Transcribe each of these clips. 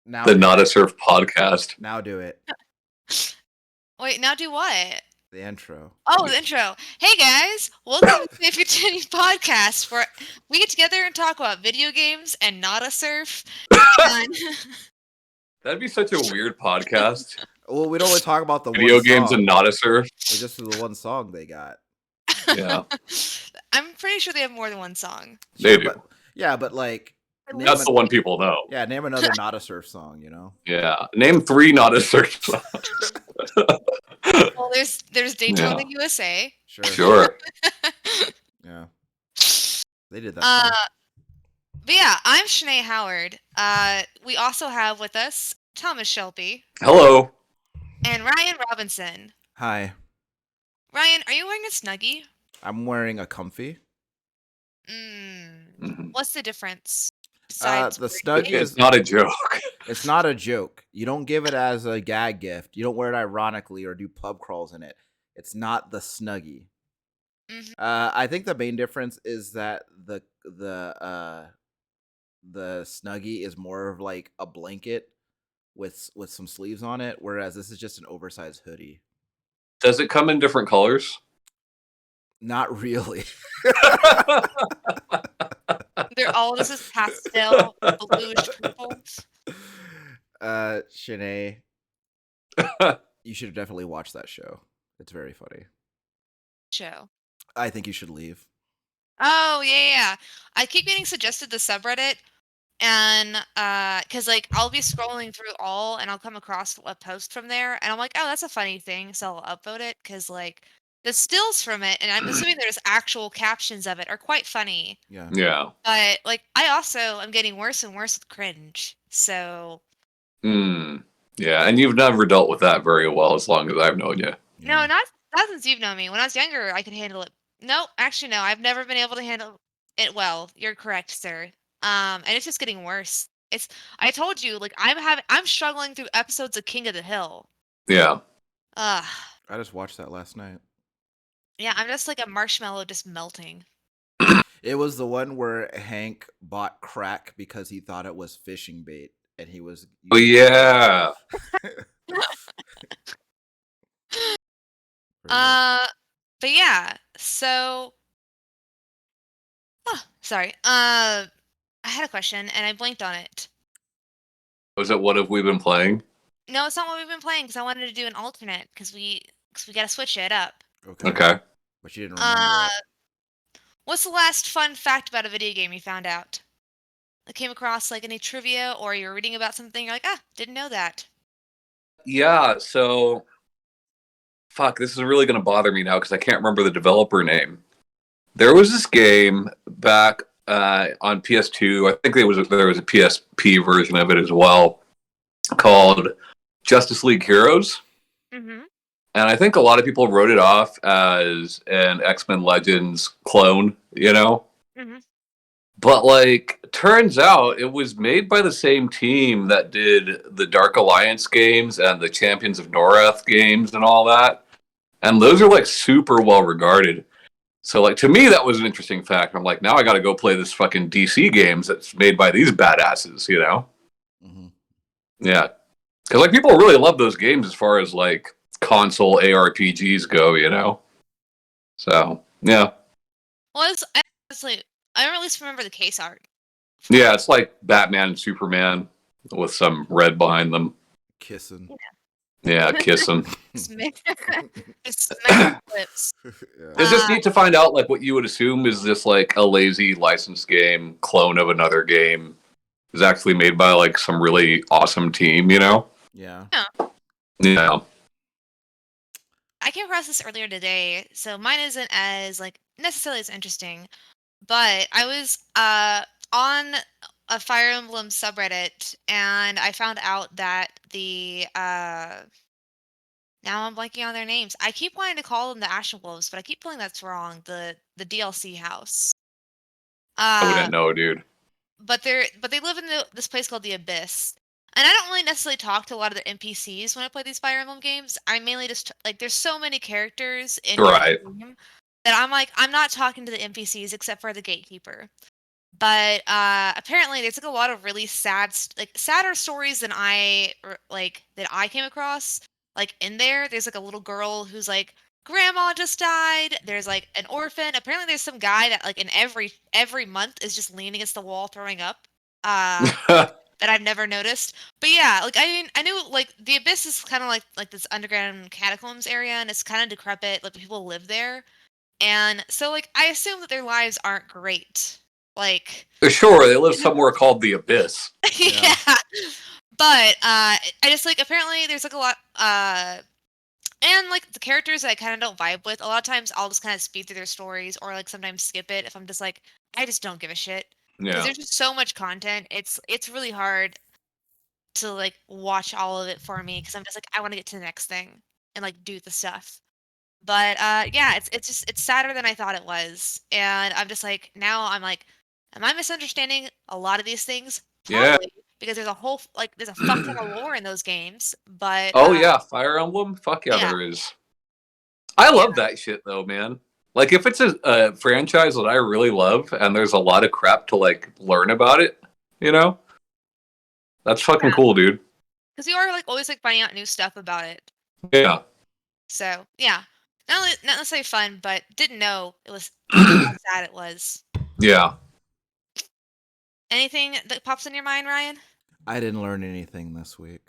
Now The do Not a it. Surf podcast. Now do it. Wait, now do what? The intro. Oh, the intro. Hey guys, welcome to the Futility Podcast, where we get together and talk about video games and not a surf. And That'd be such a weird podcast. Well, we'd only talk about the Video one games song. and not a surf. It's just the one song they got. Yeah. I'm pretty sure they have more than one song. They do. But like, That's the one people know. yeah, name another not a surf song. You know. Yeah. Name 3 not a surf songs. Well, there's Daytona USA. Sure. Yeah. They did that. Song. But yeah, I'm Shanae Howard. We also have with us Thomas Shelby Hello. and Ryan Robinson. Hi. Ryan, are you wearing a Snuggie? I'm wearing a comfy. What's the difference? The Snuggie It's not a joke. It's not a joke. You don't give it as a gag gift. You don't wear it ironically or do pub crawls in it. It's not the Snuggie. Mm-hmm. I think the main difference is that the Snuggie is more of like a blanket with some sleeves on it, whereas this is just an oversized hoodie. Does it come in different colors? Not really. They're all just as pastel, bluish purples. Shanae, you should definitely watch that show. It's very funny. Show. I think you should leave. Oh yeah. I keep getting suggested the subreddit, and because like I'll be scrolling through all, and I'll come across a post from there, and I'm like, oh, that's a funny thing, so I'll upvote it because like the stills from it, and I'm assuming there's actual captions of it, are quite funny. Yeah. Yeah. But like I also am getting worse and worse with cringe. So. Yeah, and you've never dealt with that very well as long as I've known you. No, not since you've known me. When I was younger, I could handle it. No, actually, no. I've never been able to handle it well. You're correct, sir. And it's just getting worse. I told you, like I'm struggling through episodes of King of the Hill. Yeah. I just watched that last night. Yeah, I'm just like a marshmallow just melting. It was the one where Hank bought crack because he thought it was fishing bait, and he was. Oh yeah. But yeah. So. Oh, sorry. I had a question and I blanked on it. Was it What Have We Been Playing? No, it's not what we've been playing because I wanted to do an alternate because we gotta switch it up. Okay. But you didn't remember it. What's the last fun fact about a video game you found out? I came across like any trivia, or you're reading about something, you're like, didn't know that. Yeah, so fuck, this is really gonna bother me now because I can't remember the developer name. There was this game back on PS2. I think there was a PSP version of it as well, called Justice League Heroes. Mm-hmm. And I think a lot of people wrote it off as an X-Men Legends clone, you know? Mm-hmm. But, like, turns out it was made by the same team that did the Dark Alliance games and the Champions of Norath games and all that. And those are, like, super well regarded. So, like, to me, that was an interesting fact. I'm like, now I gotta go play this fucking DC games that's made by these badasses, you know? Mm-hmm. Yeah. Because, like, people really love those games as far as, like, console ARPGs go, you know? So, yeah. Well, honestly, I don't at least remember the case art. Yeah, it's like Batman and Superman with some red behind them. Kissing. Yeah, kissing. Smack lips. It's just neat to find out, like, what you would assume is just, like, a lazy licensed game, clone of another game, is actually made by, like, some really awesome team, you know? Yeah. Yeah. I came across this earlier today, so mine isn't as, like, necessarily as interesting, but I was on a Fire Emblem subreddit, and I found out that the now I'm blanking on their names. I keep wanting to call them the Ashen Wolves, but I keep feeling that's wrong. The DLC house. I wouldn't know, dude. But they live in this place called the Abyss. And I don't really necessarily talk to a lot of the NPCs when I play these Fire Emblem games. I mainly just, like, there's so many characters in the game that I'm like, I'm not talking to the NPCs except for the gatekeeper. But apparently, there's like a lot of really sadder stories than that I came across. Like in there, there's like a little girl who's like, grandma just died. There's like an orphan. Apparently, there's some guy that like in every month is just leaning against the wall throwing up. That I've never noticed. But yeah, like I mean, I knew like the abyss is kind of like this underground catacombs area, and it's kind of decrepit. Like people live there, and so like I assume that their lives aren't great. Like Sure, they live somewhere called the Abyss. yeah. But I just like apparently there's like a lot and like the characters that I kind of don't vibe with. A lot of times I'll just kind of speed through their stories or like sometimes skip it if I'm just like I just don't give a shit because Yeah. there's just so much content. It's really hard to like watch all of it for me because I'm just like I want to get to the next thing and like do the stuff. But yeah, it's sadder than I thought it was. And I'm just like now I'm like am I misunderstanding a lot of these things? Yeah. Probably because there's a fuck ton of lore in those games, but Oh yeah, Fire Emblem. Fuck yeah, yeah. there is. I love that shit though, man. Like if it's a franchise that I really love and there's a lot of crap to like learn about it, you know, that's fucking cool, dude. Because you are like always like finding out new stuff about it. Yeah. So yeah, not necessarily fun, but didn't know it was how sad it was. Yeah. Anything that pops in your mind, Ryan? I didn't learn anything this week.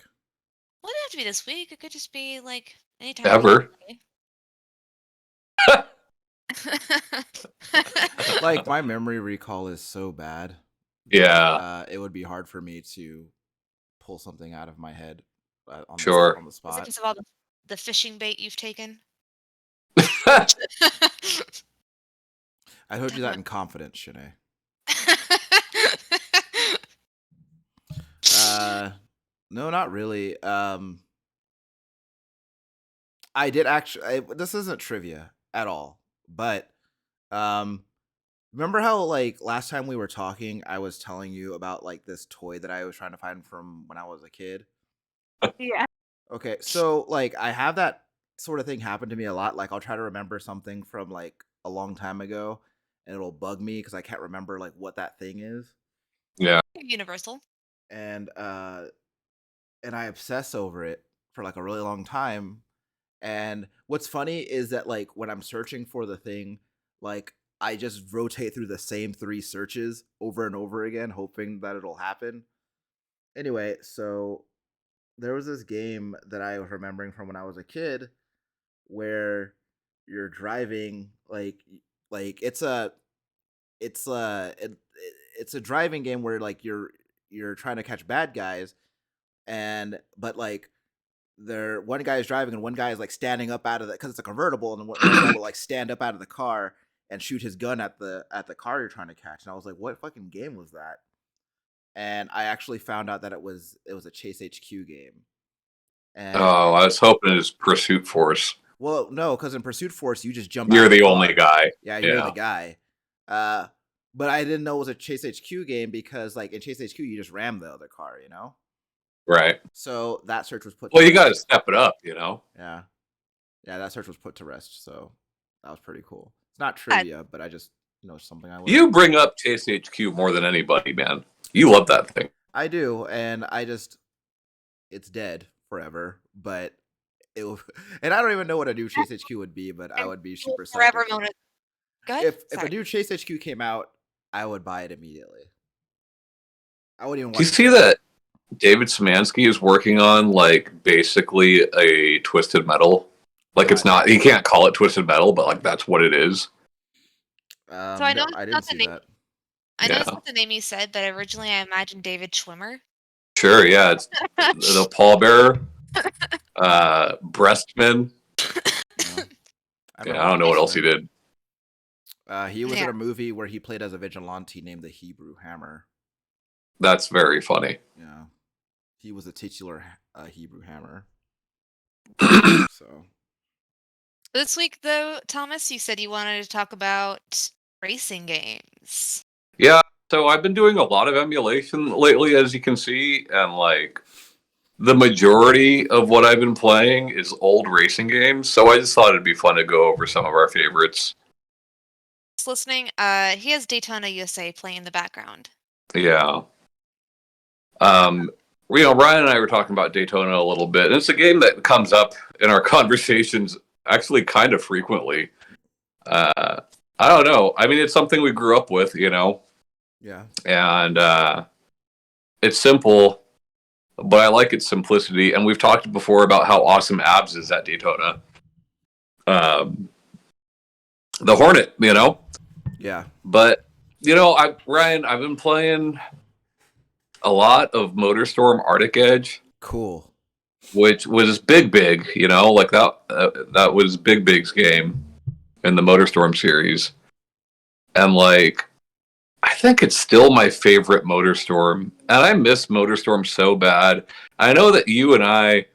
Well, it doesn't have to be this week. It could just be like anytime. Ever. Like my memory recall is so bad. Yeah. It would be hard for me to pull something out of my head on Sure. on the Is it spot. because of all the fishing bait you've taken? I told you that in confidence, Shanae. No, not really. I did actually. This isn't trivia at all, but remember how like last time we were talking, I was telling you about like this toy that I was trying to find from when I was a kid. Yeah. Okay, so like I have that sort of thing happen to me a lot. Like I'll try to remember something from like a long time ago, and it'll bug me because I can't remember like what that thing is. Yeah. Universal. And I obsess over it for like a really long time. And what's funny is that like when I'm searching for the thing, like I just rotate through the same 3 searches over and over again, hoping that it'll happen. Anyway, so there was this game that I was remembering from when I was a kid where you're driving like it's a driving game where like you're trying to catch bad guys and but like there one guy is driving and one guy is like standing up out of the because it's a convertible and one guy will like stand up out of the car and shoot his gun at the car you're trying to catch and I was like what fucking game was that and I actually found out that it was a Chase HQ game and Oh, I was hoping it was Pursuit Force. well no because in Pursuit Force you just jump You're out of the car. only guy. Yeah, you're the guy but I didn't know it was a Chase HQ game because like in Chase HQ you just ram the other car, you know. Right. So that search was put. Well, you got to step it up, you know. Yeah, that search was put to rest. So that was pretty cool. It's not trivia, but I just something I learned. You bring up Chase HQ more than anybody, man. You love that thing. I do, and it's dead forever. But and I don't even know what a new Chase HQ would be, but I would be super forever psyched. moment. Go ahead. If a new Chase HQ came out, I would buy it immediately. I wouldn't even. Do you see that David Szymanski is working on like basically a Twisted Metal? Like it's not. He can't call it Twisted Metal, but like that's what it is. So I know I didn't see that. I know it's not the name you said, but originally I imagined David Schwimmer. Sure, yeah, it's the pallbearer, breastman. I don't know what else he did. He was in a movie where he played as a vigilante named the Hebrew Hammer. That's very funny. Yeah, he was a titular Hebrew Hammer. So this week, though, Thomas, you said you wanted to talk about racing games. Yeah, so I've been doing a lot of emulation lately, as you can see, and like the majority of what I've been playing is old racing games. So I just thought it'd be fun to go over some of our favorites. that's listening, he has Daytona USA playing in the background. Yeah. Ryan and I were talking about Daytona a little bit, and it's a game that comes up in our conversations actually kind of frequently. I don't know. I mean, it's something we grew up with, Yeah. and it's simple, but I like its simplicity. And we've talked before about how awesome Abs is at Daytona. The Hornet, Yeah. But Ryan, I've been playing a lot of MotorStorm Arctic Edge, Cool. which was big, like that was Big's game in the MotorStorm series, and like I think it's still my favorite MotorStorm, and I miss MotorStorm so bad. I know that you and I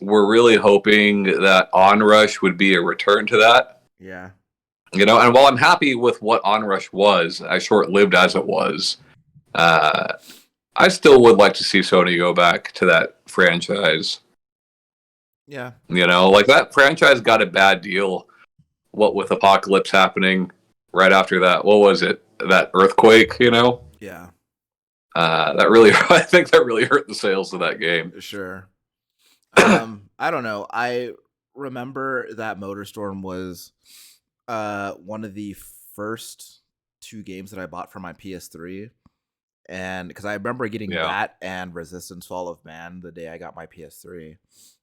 were really hoping that Onrush would be a return to that. Yeah. And while I'm happy with what Onrush was, as short-lived as it was, I still would like to see Sony go back to that franchise. Yeah. Like that franchise got a bad deal. What with Apocalypse happening right after that? What was it? That earthquake? Yeah. That really, I think that really hurt the sales of that game. Sure. I don't know. I remember that MotorStorm was one of the first 2 games that I bought for my PS3. And because I remember getting that and Resistance Fall of Man the day I got my PS3.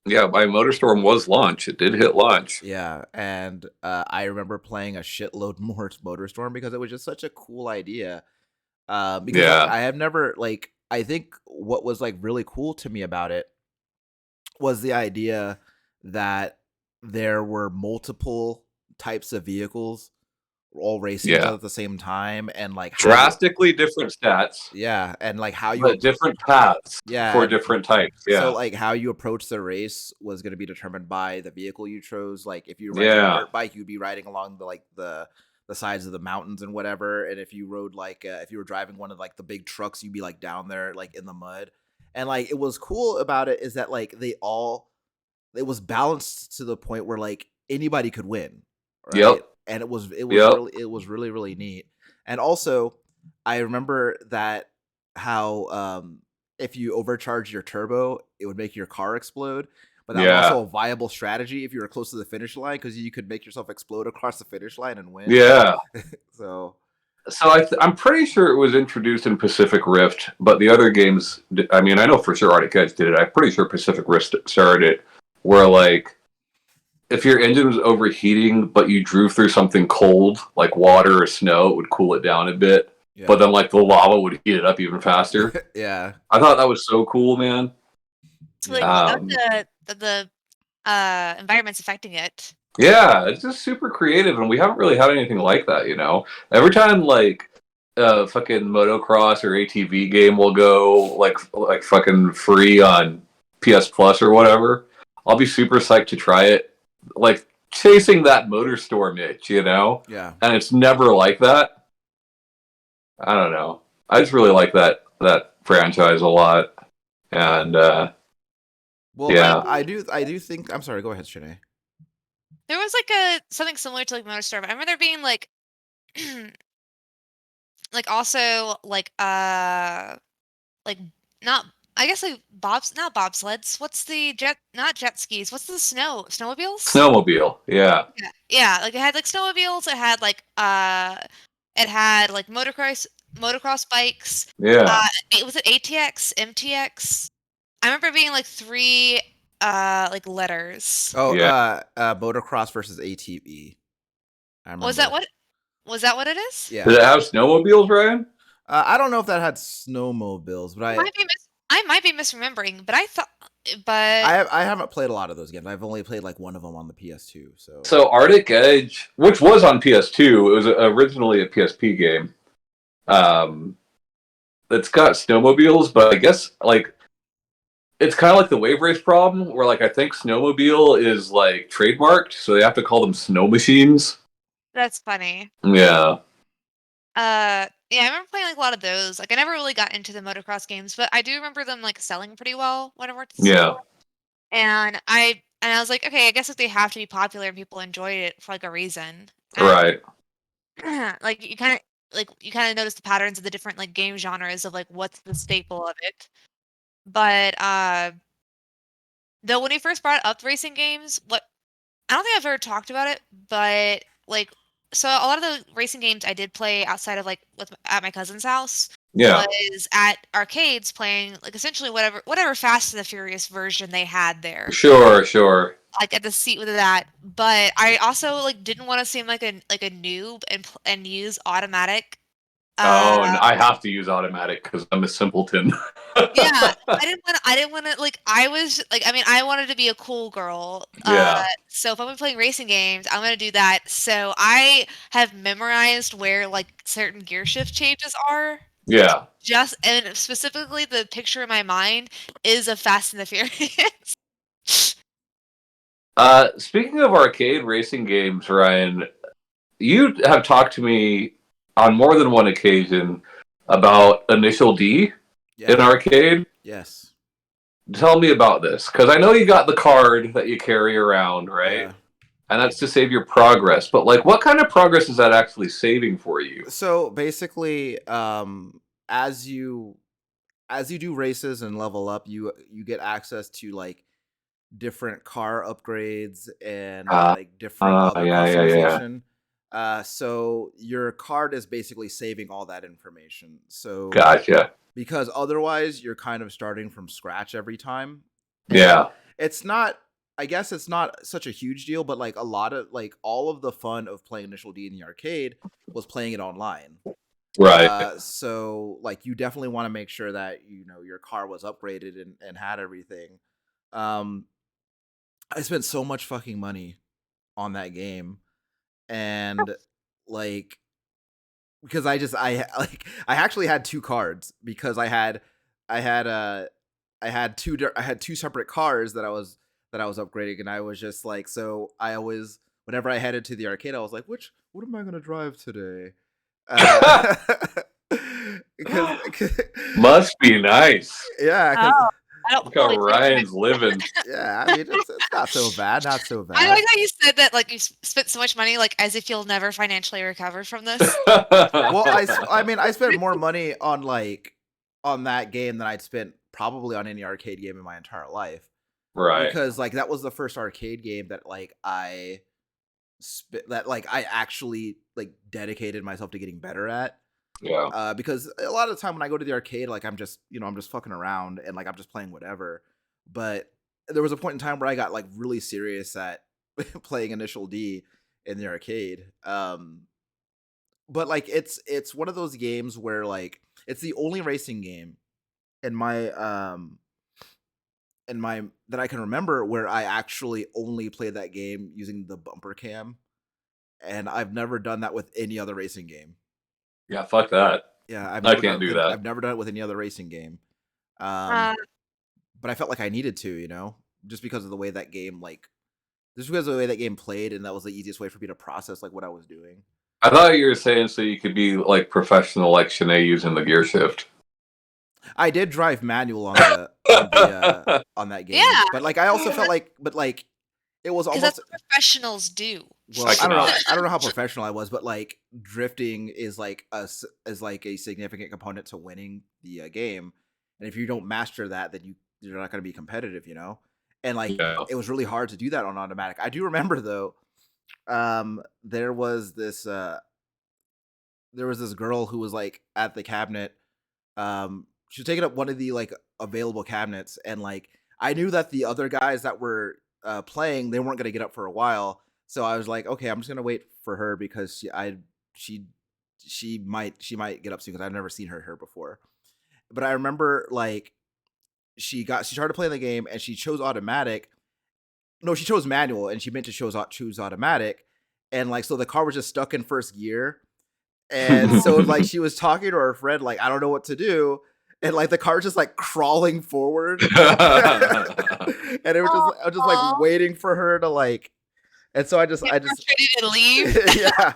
Yeah, my MotorStorm was launch. It did hit launch. Yeah, and I remember playing a shitload more MotorStorm because it was just such a cool idea. Because I have never I think what was really cool to me about it was the idea that there were multiple types of vehicles all racing each other at the same time, and drastically different stats. Yeah, and how you different paths for different types. Yeah. So how you approach the race was going to be determined by the vehicle you chose. If you ride a dirt bike, you'd be riding along the sides of the mountains and whatever. And if you rode if you were driving one of the big trucks, you'd be down there in the mud. And it was cool about it is that it was balanced to the point where anybody could win. Right. Yep. And it was really, really neat. And also I remember that how if you overcharge your turbo, it would make your car explode. But that was also a viable strategy if you were close to the finish line, because you could make yourself explode across the finish line and win. Yeah. So I'm pretty sure it was introduced in Pacific Rift, but the other games, I mean, I know for sure Arctic Edge did it. I'm pretty sure Pacific Rift started it, where if your engine was overheating, but you drove through something cold, like water or snow, it would cool it down a bit. Yeah. But then the lava would heat it up even faster. Yeah. I thought that was so cool, man. So the environment's affecting it. Yeah, it's just super creative, and we haven't really had anything like that, Every time fucking motocross or ATV game will go like fucking free on PS Plus or whatever, I'll be super psyched to try it. Chasing that MotorStorm itch, Yeah. And it's never like that. I don't know. I just really like that franchise a lot. And I do think, I'm sorry, go ahead, Shanae. There was something similar to MotorStorm. I remember there being also not, I guess not bobsleds. What's the not jet skis? What's the snowmobiles? Snowmobile, yeah. Yeah, it had snowmobiles. It had motocross bikes. Yeah. Was it ATX, MTX? I remember being 3 letters. Oh, yeah. Motocross versus ATV. I remember. Was that what it is? Yeah. Did it have snowmobiles, Ryan? I don't know if that had snowmobiles, but I might be misremembering, but I thought, I haven't played a lot of those games. I've only played one of them on the PS2. So Arctic Edge, which was on PS2, it was originally a PSP game. It's got snowmobiles, but I guess it's kind of like the Wave Race problem, where I think snowmobile is trademarked, so they have to call them snow machines. That's funny. Yeah. Yeah, I remember playing a lot of those. I never really got into the motocross games, but I do remember them selling pretty well when I worked at school. And I was like, okay, I guess they have to be popular and people enjoy it for a reason. Right. like you kind of notice the patterns of the different like game genres of like what's the staple of it. But though when we first brought up racing games, what I don't think I've ever talked about it, but like so a lot of the racing games I did play outside of like at my cousin's house Yeah. was at arcades playing like essentially whatever Fast and the Furious version they had there. Sure. Like at the seat with that, but I also like didn't want to seem like a noob and use automatic. Oh, and Uh, I have to use automatic because I'm a simpleton. yeah, I didn't want to like I was like I mean I wanted to be a cool girl. Yeah. So if I'm playing racing games, I'm gonna do that. So I have memorized where like certain gear shift changes are. Yeah. Just and specifically the picture in my mind is of Fast and the Furious. Speaking of arcade racing games, Ryan, you have talked to me on more than one occasion about Initial D Yeah. in arcade. Yes. Tell me about this, because I know you got the card that you carry around, right? Yeah. And that's to save your progress. But like, what kind of progress is that actually saving for you? So basically, as you do races and level up, you get access to like different car upgrades and Uh, like different other yeah. customization. So your card is basically saving all that information. So Gotcha. because otherwise you're kind of starting from scratch every time. And Yeah. it's not I guess it's not such a huge deal, but like a lot of like all of the fun of playing Initial D in the arcade was playing it online. Right. So like you definitely want to make sure that your car was upgraded and had everything. Um I spent so much fucking money on that game, and like because I actually had two cards because I had I had two separate cars that I was upgrading, and I was just like, so I always, whenever I headed to the arcade, I was like, what am I gonna drive today? Uh, because Must be nice. yeah, because Oh, I don't Look how fully take Ryan's living. yeah, I mean it's not so bad, not so I bad. like how you said that, like, you spent so much money, like, as if you'll never financially recover from this. Well, I mean, I spent more money on on that game than I'd spent probably on any arcade game in my entire life, Right. because like that was the first arcade game that I actually like dedicated myself to getting better at. Yeah. Because a lot of the time when I go to the arcade, like I'm just fucking around and like I'm just playing whatever. But there was a point in time where I got like really serious at playing Initial D in the arcade. But like it's one of those games where like it's the only racing game in my that I can remember where I actually only played that game using the bumper cam, and I've never done that with any other racing game. Yeah, fuck that. Yeah, I can't do that. I've never done it with any other racing game. Um, Uh, but I felt like I needed to, just because of the way that game just because of the way that game played, and that was the easiest way for me to process like what I was doing. I thought you were saying so you could be like professional like Shanae using the gear shift. I did drive manual on that game, yeah, but like I also felt like, it was because that's almost what professionals do. well, I I don't know. cannot. I don't know how professional I was, but like drifting is like is like a significant component to winning the game, and if you don't master that, then you're not going to be competitive. And like Yeah. it was really hard to do that on automatic. I do remember though, there was this girl who was like at the cabinet. She was taking up one of the like available cabinets, and like I knew that the other guys that were playing, they weren't going to get up for a while. So I was like, okay, I'm just gonna wait for her because she she might get up soon because I've never seen her before. But I remember like she started playing the game and she chose automatic. No, she chose manual and she meant to choose automatic, and like so the car was just stuck in first gear, and so like she was talking to her friend like I don't know what to do, and like the car was just like crawling forward, and it was I was just like Aw. waiting for her to like. And so Get frustrated and leave. yeah,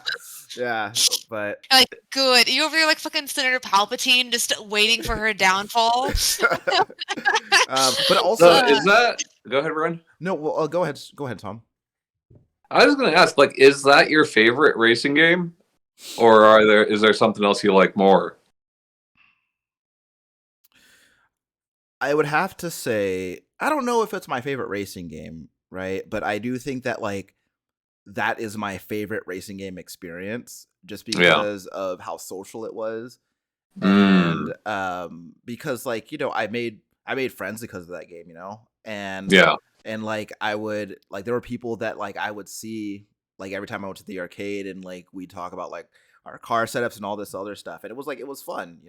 yeah, but Like, good. You over there like fucking Senator Palpatine, just waiting for her downfall. but also So is that? Go ahead, Ryan. no. Well, go ahead, Tom. I was going to ask, like, is that your favorite racing game? or is there something else you like more? I would have to say I don't know if it's my favorite racing game, right? But I do think that like that is my favorite racing game experience just Yeah. because of how social it was. Mm, And because like, I made friends because of that game, and yeah. like I would like there were people that like I would see like every time I went to the arcade, and like we talk about like our car setups and all this other stuff, and it was fun.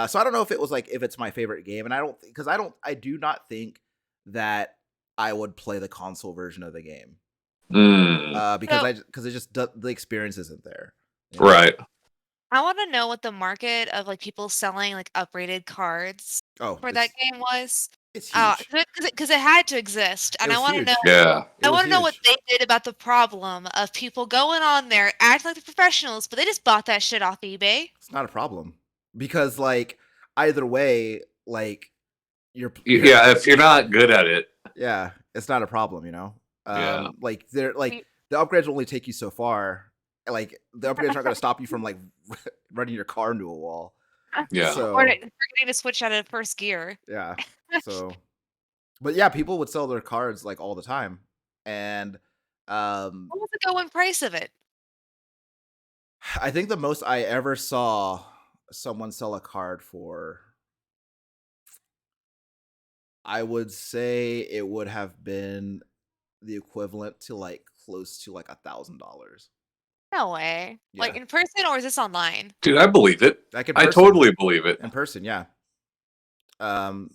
So I don't know if it was like if it's my favorite game, and I don't because I do not think that I would play the console version of the game Mm, So because it just the experience isn't there. You know? right. I want to know what the market of like people selling like upgraded cards Oh, for that game was. it's huge. Because it had to exist, It and was huge. Yeah. It I was want to know what huge. they did about the problem of people going on there acting like the professionals, but they just bought that shit off eBay. It's not a problem because like either way, like you're Yeah. If you're not good at it. yeah, it's not a problem. Yeah. Like they're like We- the upgrades will only take you so far. Like the upgrades aren't going to stop you from like running your car into a wall. Yeah. or So forgetting to switch out of first gear. yeah, so but yeah, people would sell their cards like all the time, and um, What was the going price of it? I think the most I ever saw someone sell a card for, I would say it would have been the equivalent to like close to like $1,000. No way. Like Yeah, in person or is this online? Dude, I believe it. like in I person. totally believe it. In person, yeah.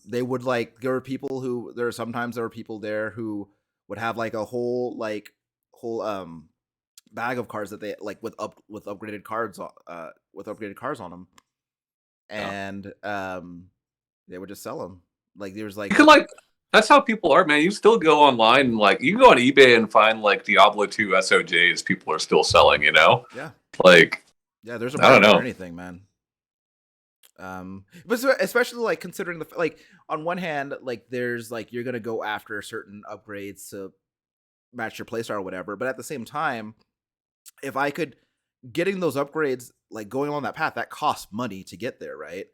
They would like there were people who there were people there who would have like a whole bag of cards that they like with upgraded cards with upgraded cards on them, Yeah. and they would just sell them. Like there's You like can like that's how people are, man. You still go online and like you can go on eBay and find like Diablo 2 SOJs people are still selling. yeah, Like yeah. There's a I don't market for know. anything, man. But especially like considering like on one hand, like there's like you're gonna go after certain upgrades to match your playstyle or whatever, but at the same time, if I could getting those upgrades, like going on that path, that costs money to get there, right?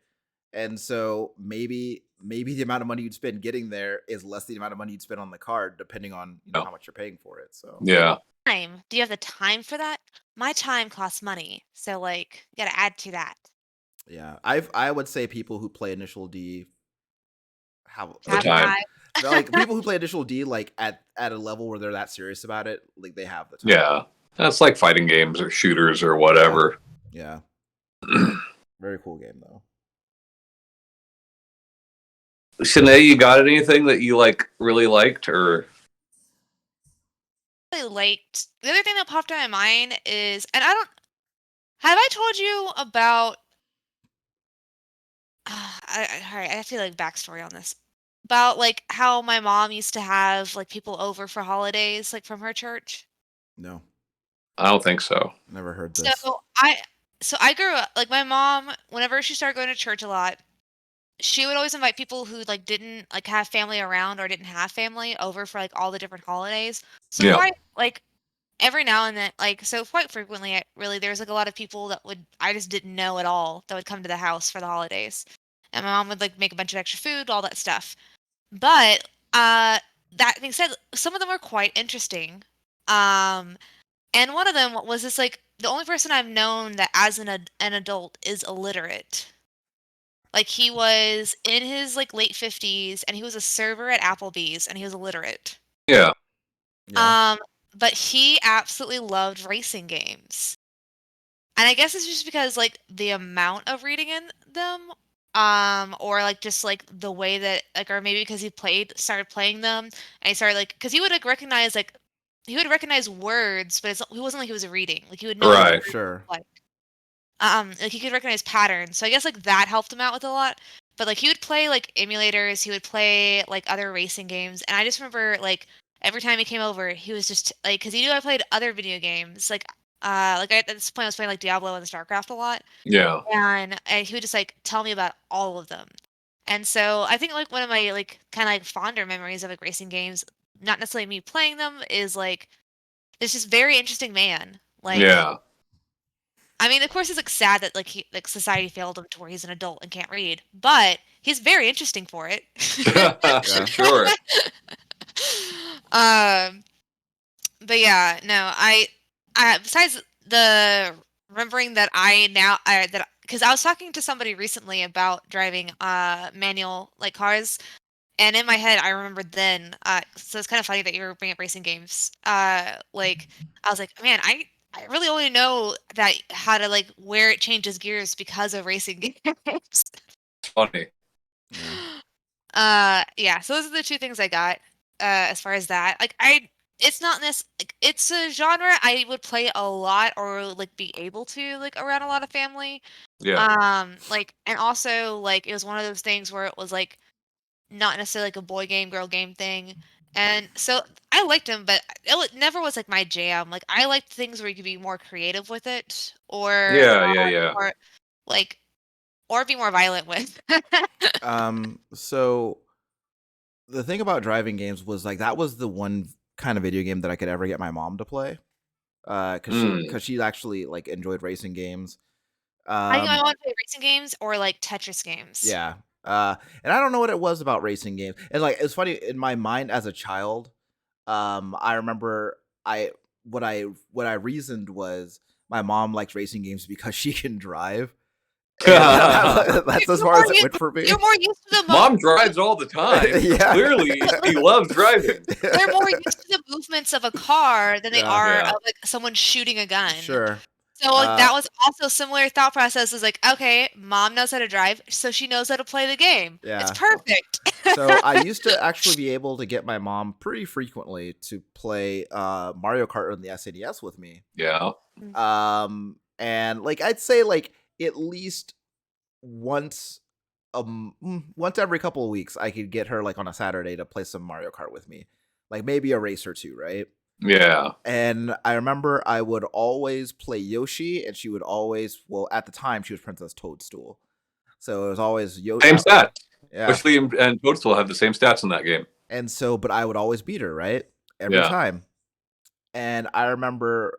And so maybe the amount of money you'd spend getting there is less the amount of money you'd spend on the card, depending on Yeah. how much you're paying for it. So Yeah. Time. Do you have the time for that? My time costs money. So like you gotta add to that. yeah, I would say people who play Initial D have The Have like the time. time. like people who play Initial D like at a level where they're that serious about it, like they have the time. Yeah. That's like fighting games or shooters or Yeah, whatever. yeah, very cool game though. Shanae, you got anything that you like really liked or Really liked the other thing that popped in my mind is and I don't have I told you about alright, I feel like backstory on this. About like how my mom used to have like people over for holidays, like from her church. No, I don't think so. never heard So this. I so I grew up like my mom, whenever she started going to church a lot, she would always invite people who like didn't like have family around or didn't have family over for like all the different holidays. So Yeah. quite like every now and then like so quite frequently really there's like a lot of people that would I just didn't know at all that would come to the house for the holidays. And my mom would like make a bunch of extra food, all that stuff. But that being said, some of them were quite interesting. Um and one of them was this like the only person I've known that as an adult is illiterate. Like he was in his like late 50s and he was a server at Applebee's and he was illiterate. Yeah. Yeah, Um but he absolutely loved racing games. And I guess it's just because like the amount of reading in them or like just like the way that like or maybe because he started playing them and he started like cuz he would like he would recognize words but it wasn't like he was reading. Like he would know what the Right. words sure. like like he could recognize patterns. So I guess like that helped him out with a lot. But like he would play like emulators, he would play like other racing games, and I just remember like every time he came over, he was just like because he knew I played other video games like at this point I was playing like Diablo and StarCraft a lot, Yeah. and he would just like tell me about all of them. And so I think like one of my like kind of like fonder memories of like racing games, not necessarily me playing them, is like this just very interesting man. Like Yeah. I mean, of course, it's like sad that like society failed him to where he's an adult and can't read, but he's very interesting for it. Yeah. Sure. um, but yeah, no, I besides the remembering that that because I was talking to somebody recently about driving manual like cars, and in my head I remembered then. So it's kind of funny that you were bringing up racing games. Like I was like, man, I really only know that how to like where it changes gears because of racing games. It's funny. Yeah. Yeah, so those are the two things I got as far as that. Like it's not this like it's a genre I would play a lot or like be able to like around a lot of family. Yeah. Like and also like it was one of those things where it was like not necessarily like a boy game, girl game thing. And so I liked them, but never was like my jam. Like I liked things where you could be more creative with it Yeah. Yeah. Yeah. or like or be more violent with. So the thing about driving games was like that was the one kind of video game that I could ever get my mom to play. Mm. Cause she actually like enjoyed racing games. I Um, want to play racing games or like Tetris games. yeah. And I don't know what it was about racing games. And like it's funny in my mind as a child, I remember I what I reasoned was my mom likes racing games because she can drive. And that's as You're far more as it went used, for me. you're more used to the Mom drives all the time, so Yeah. clearly she loves driving. they're more used to the movements of a car than they Yeah. are Yeah. of like someone shooting a gun. Sure. So like Uh, that was also similar thought process is like, okay, mom knows how to drive, so she knows how to play the game. It's yeah. perfect. So I used to actually be able to get my mom pretty frequently to play Mario Kart on the SNES with me. Yeah. And like I'd say like at least once once every couple of weeks I could get her like on a Saturday to play some Mario Kart with me. Like maybe a race or two, right? Yeah. And I remember I would always play Yoshi and she would always well at the time she was Princess Toadstool. So it was always Same Yoshi. stats. Yeah. Bushley and Toadstool have the same stats in that game. And so but I would always beat her, right? Every Yeah. time. And I Jerk of remember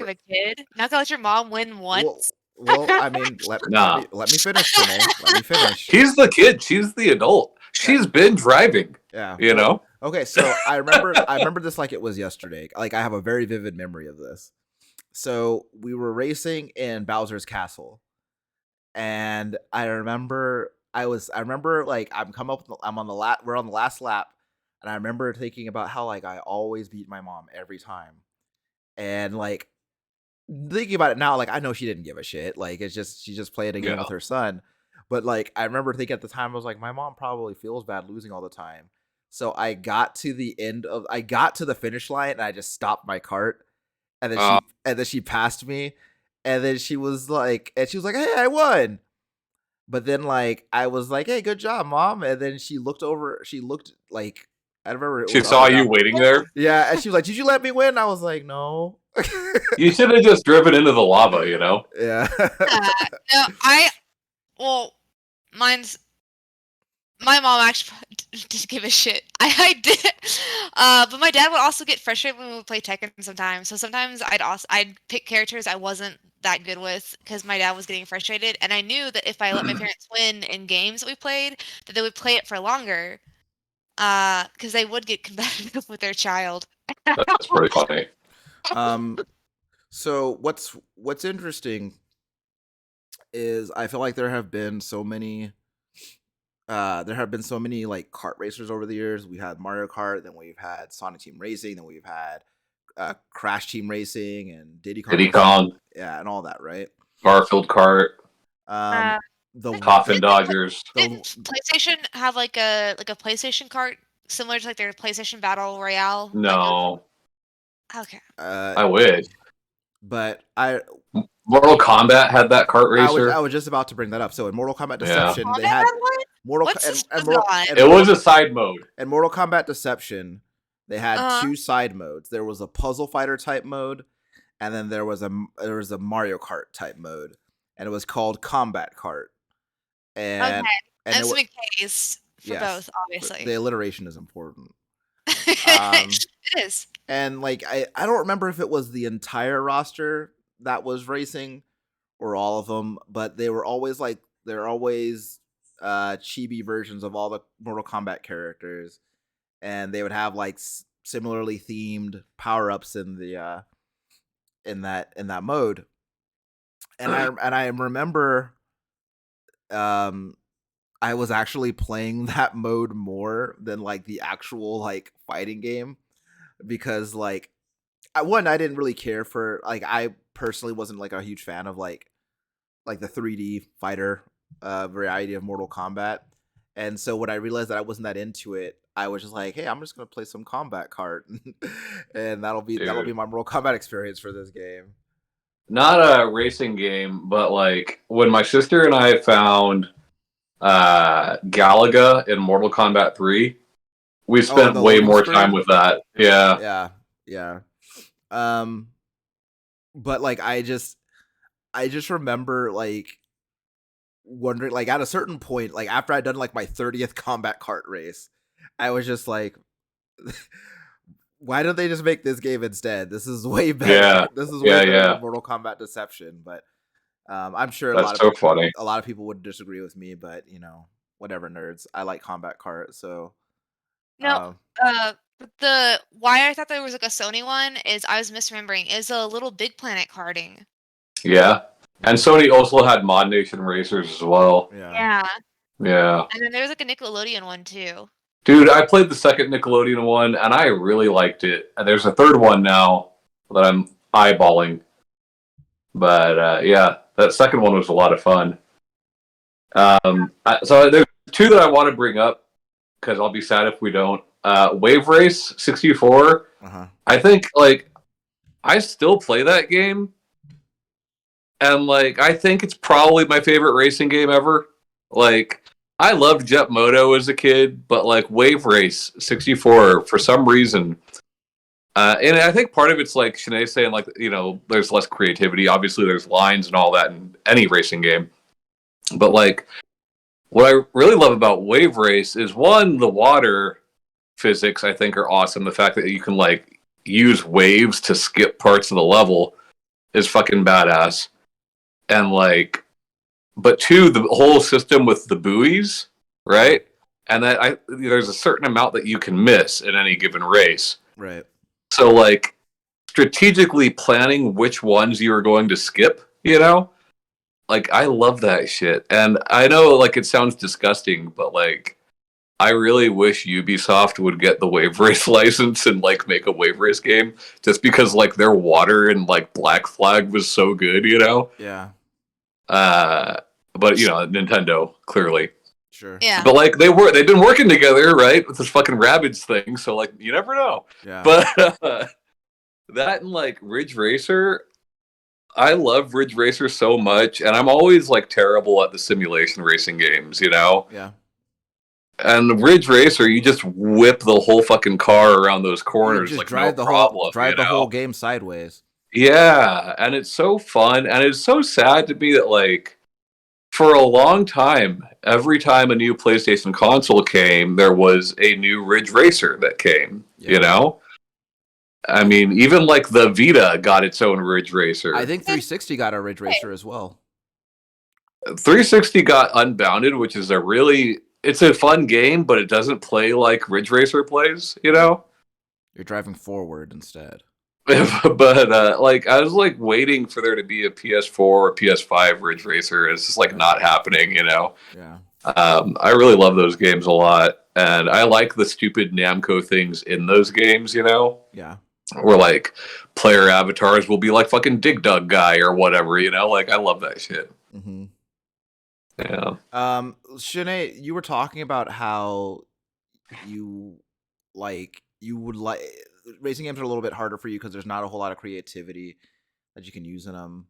a kid. Not gonna let your mom win well once. I mean Nah. let me finish, Janae. Let me finish. He's the kid. She's the adult. Yeah. She's been driving. Yeah. You know? Okay, so I remember this like it was yesterday. Like I have a very vivid memory of this. So we were racing in Bowser's Castle, and I remember like I'm on the we're on the last lap, and I remember thinking about how like I always beat my mom every time, and like thinking about it now, like I know she didn't give a shit. Like it's just she just played a game Yeah. with her son. But like I remember thinking at the time, I was like, my mom probably feels bad losing all the time. So I got to the finish line and I just stopped my cart. Uh, And then she passed me. And then she was like, hey, I won. But then like I was like, hey, good job, mom. And then she looked like I remember it she was up saw or you down. waiting there. Yeah, and she was like, did you let me win? I was like, no. You should have just driven into the lava, you know? Yeah. No, well, mine's my mom actually didn't give a shit. I did, but my dad would also get frustrated when we would play Tekken sometimes. So sometimes I'd pick characters I wasn't that good with because my dad was getting frustrated, and I knew that if I let my parents win in games that we played, that they would play it for longer. Because they would get competitive with their child. That's pretty funny. um so what's interesting is I feel like there have been so many like kart racers over the years. We had Mario Kart, then we've had Sonic Team Racing, then we've had Crash Team Racing and Diddy Kong Diddy Racing, Kong, yeah, and all that, right? Garfield Kart, Um, Uh, the Coffin Dodgers. the didn't PlayStation have like a PlayStation cart similar to like their PlayStation Battle Royale? Like, No, okay. uh, I wish. but Mortal Kombat had that kart I racer. was just about to bring that up. So in Mortal Kombat Yeah. Deception, Combat they had had one? Mortal What Co- and, system was on? It was a side mode. and Mortal Kombat Deception, they had Uh-huh. two side modes. There was a puzzle fighter type mode, and then there was a Mario Kart type mode, and it was called Combat Kart. Okay. And And it some was K's for yes, both, the obviously. alliteration is important. Um, It is. and like I don't remember if it was the entire roster that was racing or all of them, but they were always like they're always chibi versions of all the Mortal Kombat characters, and they would have like similarly themed power ups in the in that mode. And I remember um I was actually playing that mode more than like the actual like fighting game, because like I didn't really care for, like, I personally wasn't like a huge fan of like the 3D fighter variety of Mortal Kombat. And so when I realized that I wasn't that into it, I was just like, hey, I'm just gonna play some Combat Cart, and that'll be Dude. my Mortal Kombat experience for this game. Not a racing game, but like when my sister and I found Galaga in Mortal Kombat 3, we Oh, spent the way loading more time screen? with that. Yeah. Yeah, yeah. Um, but like I just remember like wondering, like, at a certain point, like after I'd done like my 30th Combat Cart race, I was just like, why don't they just make this game instead? This is way better. Yeah. This is way Yeah, better yeah. than Mortal Kombat Deception. But I'm sure That's so funny. a lot of people would disagree with me. But whatever, nerds. I like Combat Cart, so No, um, uh, the why I thought there was like a Sony one is I was misremembering. Is a Little Big Planet karting. Yeah. And Sony also had Mod Nation Racers as well. yeah. Yeah, Yeah. and then there was like a Nickelodeon one too. Dude, I played the second Nickelodeon one and I really liked it. And there's a third one now that I'm eyeballing. But yeah, that second one was a lot of fun. So there's two that I want to bring up because I'll be sad if we don't. Wave Race 64. Uh huh. I think like I still play that game, and like I think it's probably my favorite racing game ever. Like I loved Jet Moto as a kid, but like Wave Race 64 for some reason. And I think part of it's like Shanae saying, like, there's less creativity. Obviously, there's lines and all that in any racing game. But like, what I really love about Wave Race is one, the water physics I think are awesome. The fact that you can like use waves to skip parts of the level is fucking badass. And like, but two, the whole system with the buoys, right? And that there's a certain amount that you can miss in any given race. Right. So like strategically planning which ones you are going to skip, like I love that shit. And I know like it sounds disgusting, but like I really wish Ubisoft would get the Wave Race license and like make a Wave Race game, just because like their water and like Black Flag was so good. Yeah. Uh, but Nintendo clearly. Sure. Yeah. But like they've been working together, right, with this fucking Rabbids thing. So like you never know. Yeah. But that and like Ridge Racer, I love Ridge Racer so much, and I'm always like terrible at the simulation racing games. Yeah. And Ridge Racer, you just whip the whole fucking car around those You corners just like no problem. drive the whole game sideways. Yeah, and it's so fun, and it's so sad to me that like for a long time, every time a new PlayStation console came, there was a new Ridge Racer that came. Yeah. I mean, even like the Vita got its own Ridge Racer. I think 360 got a Ridge Racer as well. 360 got Unbounded, which is it's a fun game, but it doesn't play like Ridge Racer plays. You're driving forward instead. But like I was like waiting for there to be a PS4 or PS5 Ridge Racer. It's just like not happening. Yeah. I really love those games a lot, and I like the stupid Namco things in those games. Yeah. Where like player avatars will be like fucking Dig Dug guy or whatever. Like I love that shit. Mm-hmm. Yeah. Shanae, you were talking about how you would like racing games are a little bit harder for you because there's not a whole lot of creativity that you can use in them.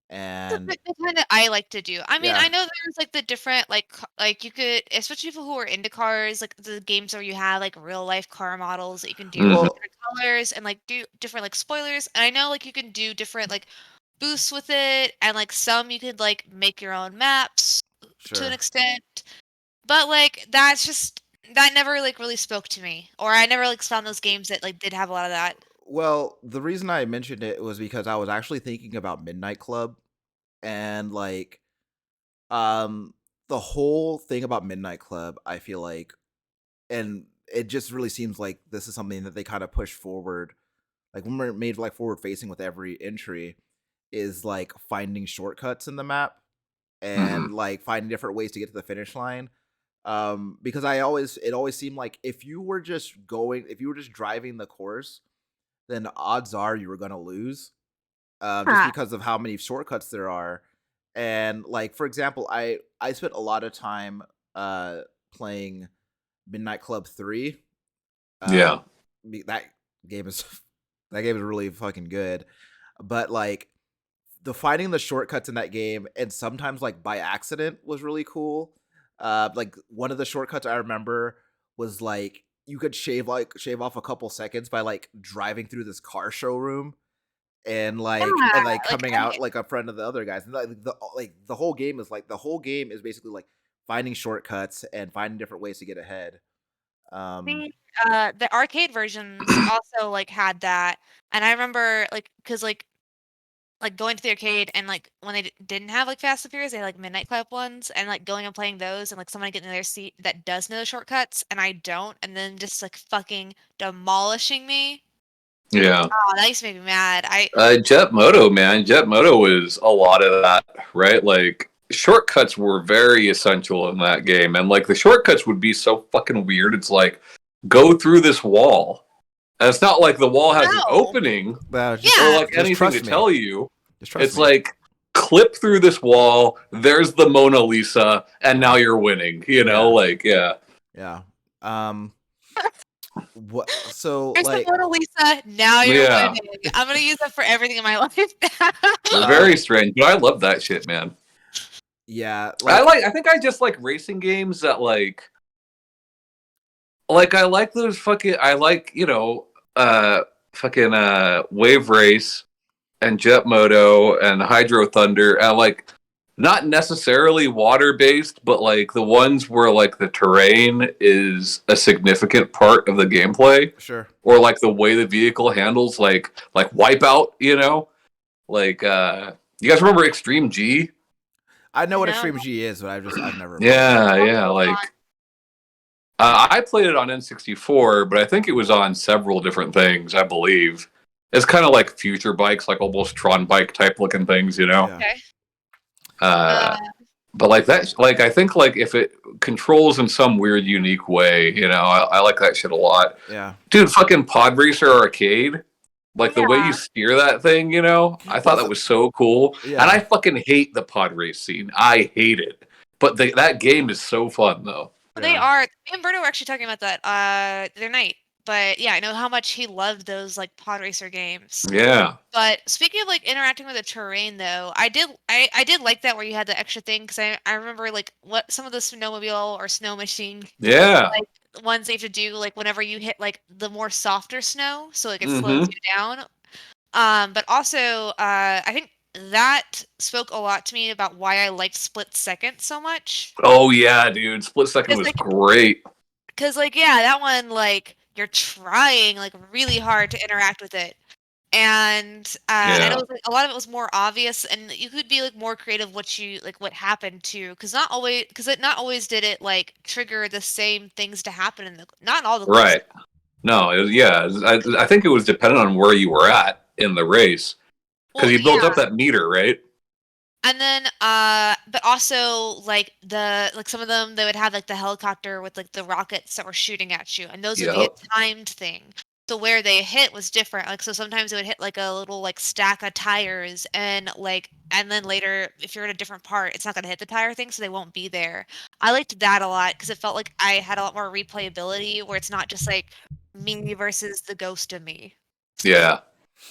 And The kind that I like to do. I mean, yeah, I know there's like the different like you could, especially people who are into cars, like the games where you have like real life car models that you can do Mhm. different colors and like do different like spoilers. And I know like you can do different like boosts with it, and like some you could like make your own maps to an sure. extent. But like that never like really spoke to me, or I never like found those games that like did have a lot of that. Well, the reason I mentioned it was because I was actually thinking about Midnight Club, and um the whole thing about Midnight Club, I feel like, and it just really seems like this is something that they kind of push forward, like when we're made like forward facing with every entry, is like finding shortcuts in the map Hmm. and like finding different ways to get to the finish line. Because it always seemed like if you were just driving the course, then odds are you were gonna lose. Just Huh. because of how many shortcuts there are. And like for example, I spent a lot of time uh playing Midnight Club 3. Uh Yeah. that game is that game is really fucking good. But like the finding the shortcuts in that game and sometimes like by accident was really cool. Like one of the shortcuts I remember was like you could shave off a couple seconds by like driving through this car showroom Yeah, and like like coming out like a friend of the other guys. And like the whole game is basically like finding shortcuts and finding different ways to get ahead. Um the arcade versions also, like, had that, and I remember, like, because like, going to the arcade and, like, when they didn't have, like, Fast and Furious, they had, like, Midnight Club ones, and, like, going and playing those and, like, someone getting in their seat that does know the shortcuts and I don't, and then just, like, fucking demolishing me. Yeah. Oh, that used to make me mad. Jet Moto, man. Jet Moto was a lot of that, right? Like shortcuts were very essential in that game, and like the shortcuts would be so fucking weird. It's like go through this wall, and it's not like the wall has an No. opening or Yeah. like just anything to trust me. tell you. Just trust It's me. like clip through this wall. There's the Mona Lisa, and now you're winning. You know, Yeah. like yeah, Yeah. Um what so Here's the like Mona Lisa, now you're yeah. winning. I'm gonna use that for everything in my life now. Very strange, but I love that shit, man. yeah, I like like. I think I just like racing games that like I like those fucking I like, fucking Wave Race and Jet Moto and Hydro Thunder and like not necessarily water based, but like the ones where like the terrain is a significant part of the gameplay sure. or like the way the vehicle handles like Wipeout, you know? Like you guys remember Extreme G? I know what No. Extreme G is, but I've never played it. Yeah, What's yeah, going on? like I played it on N64, but I think it was on several different things, I believe. It's kind of like future bikes, like almost Tron bike type looking things, you know? Yeah. Okay. Uh, Uh, but like that, like I think like if it controls in some weird, unique way, I like that shit a lot. Yeah. Dude, fucking Pod Racer Arcade, like the way you yeah. steer that thing, I thought Well, that was so cool. And I yeah. fucking hate the pod race scene. I hate it. But that game is so fun though. Well, they Yeah. are. Me and Berto were actually talking about that the other night. But yeah, I know how much he loved those like pod racer games. Yeah. But speaking of like interacting with the terrain, though, I did like that where you had the extra thing because I remember like what some of the snowmobile or snow machine Yeah. like ones they have to do like whenever you hit like the more softer snow, so like it slows Mm-hmm. you down. But also, I think that spoke a lot to me about why I liked Split Second so much. Oh yeah, dude. Split Second Because was like, great. yeah, that one like you're trying like really hard to interact with it, and it Yeah. was like a lot of it was more obvious, and you could be like more creative what happened to because it not always did it like trigger the same things to happen in the not in all the courses. Right. No, I think it was dependent on where you were at in the race because Well, you built yeah. up that meter, right? And then, but also like some of them they would have like the helicopter with like the rockets that were shooting at you, and those would be a Yep. timed thing. So where they hit was different. Like so sometimes it would hit like a little like stack of tires, and then later if you're in a different part, it's not gonna hit the tire thing, so they won't be there. I liked that a lot because it felt like I had a lot more replayability where it's not just like me versus the ghost of me. Yeah.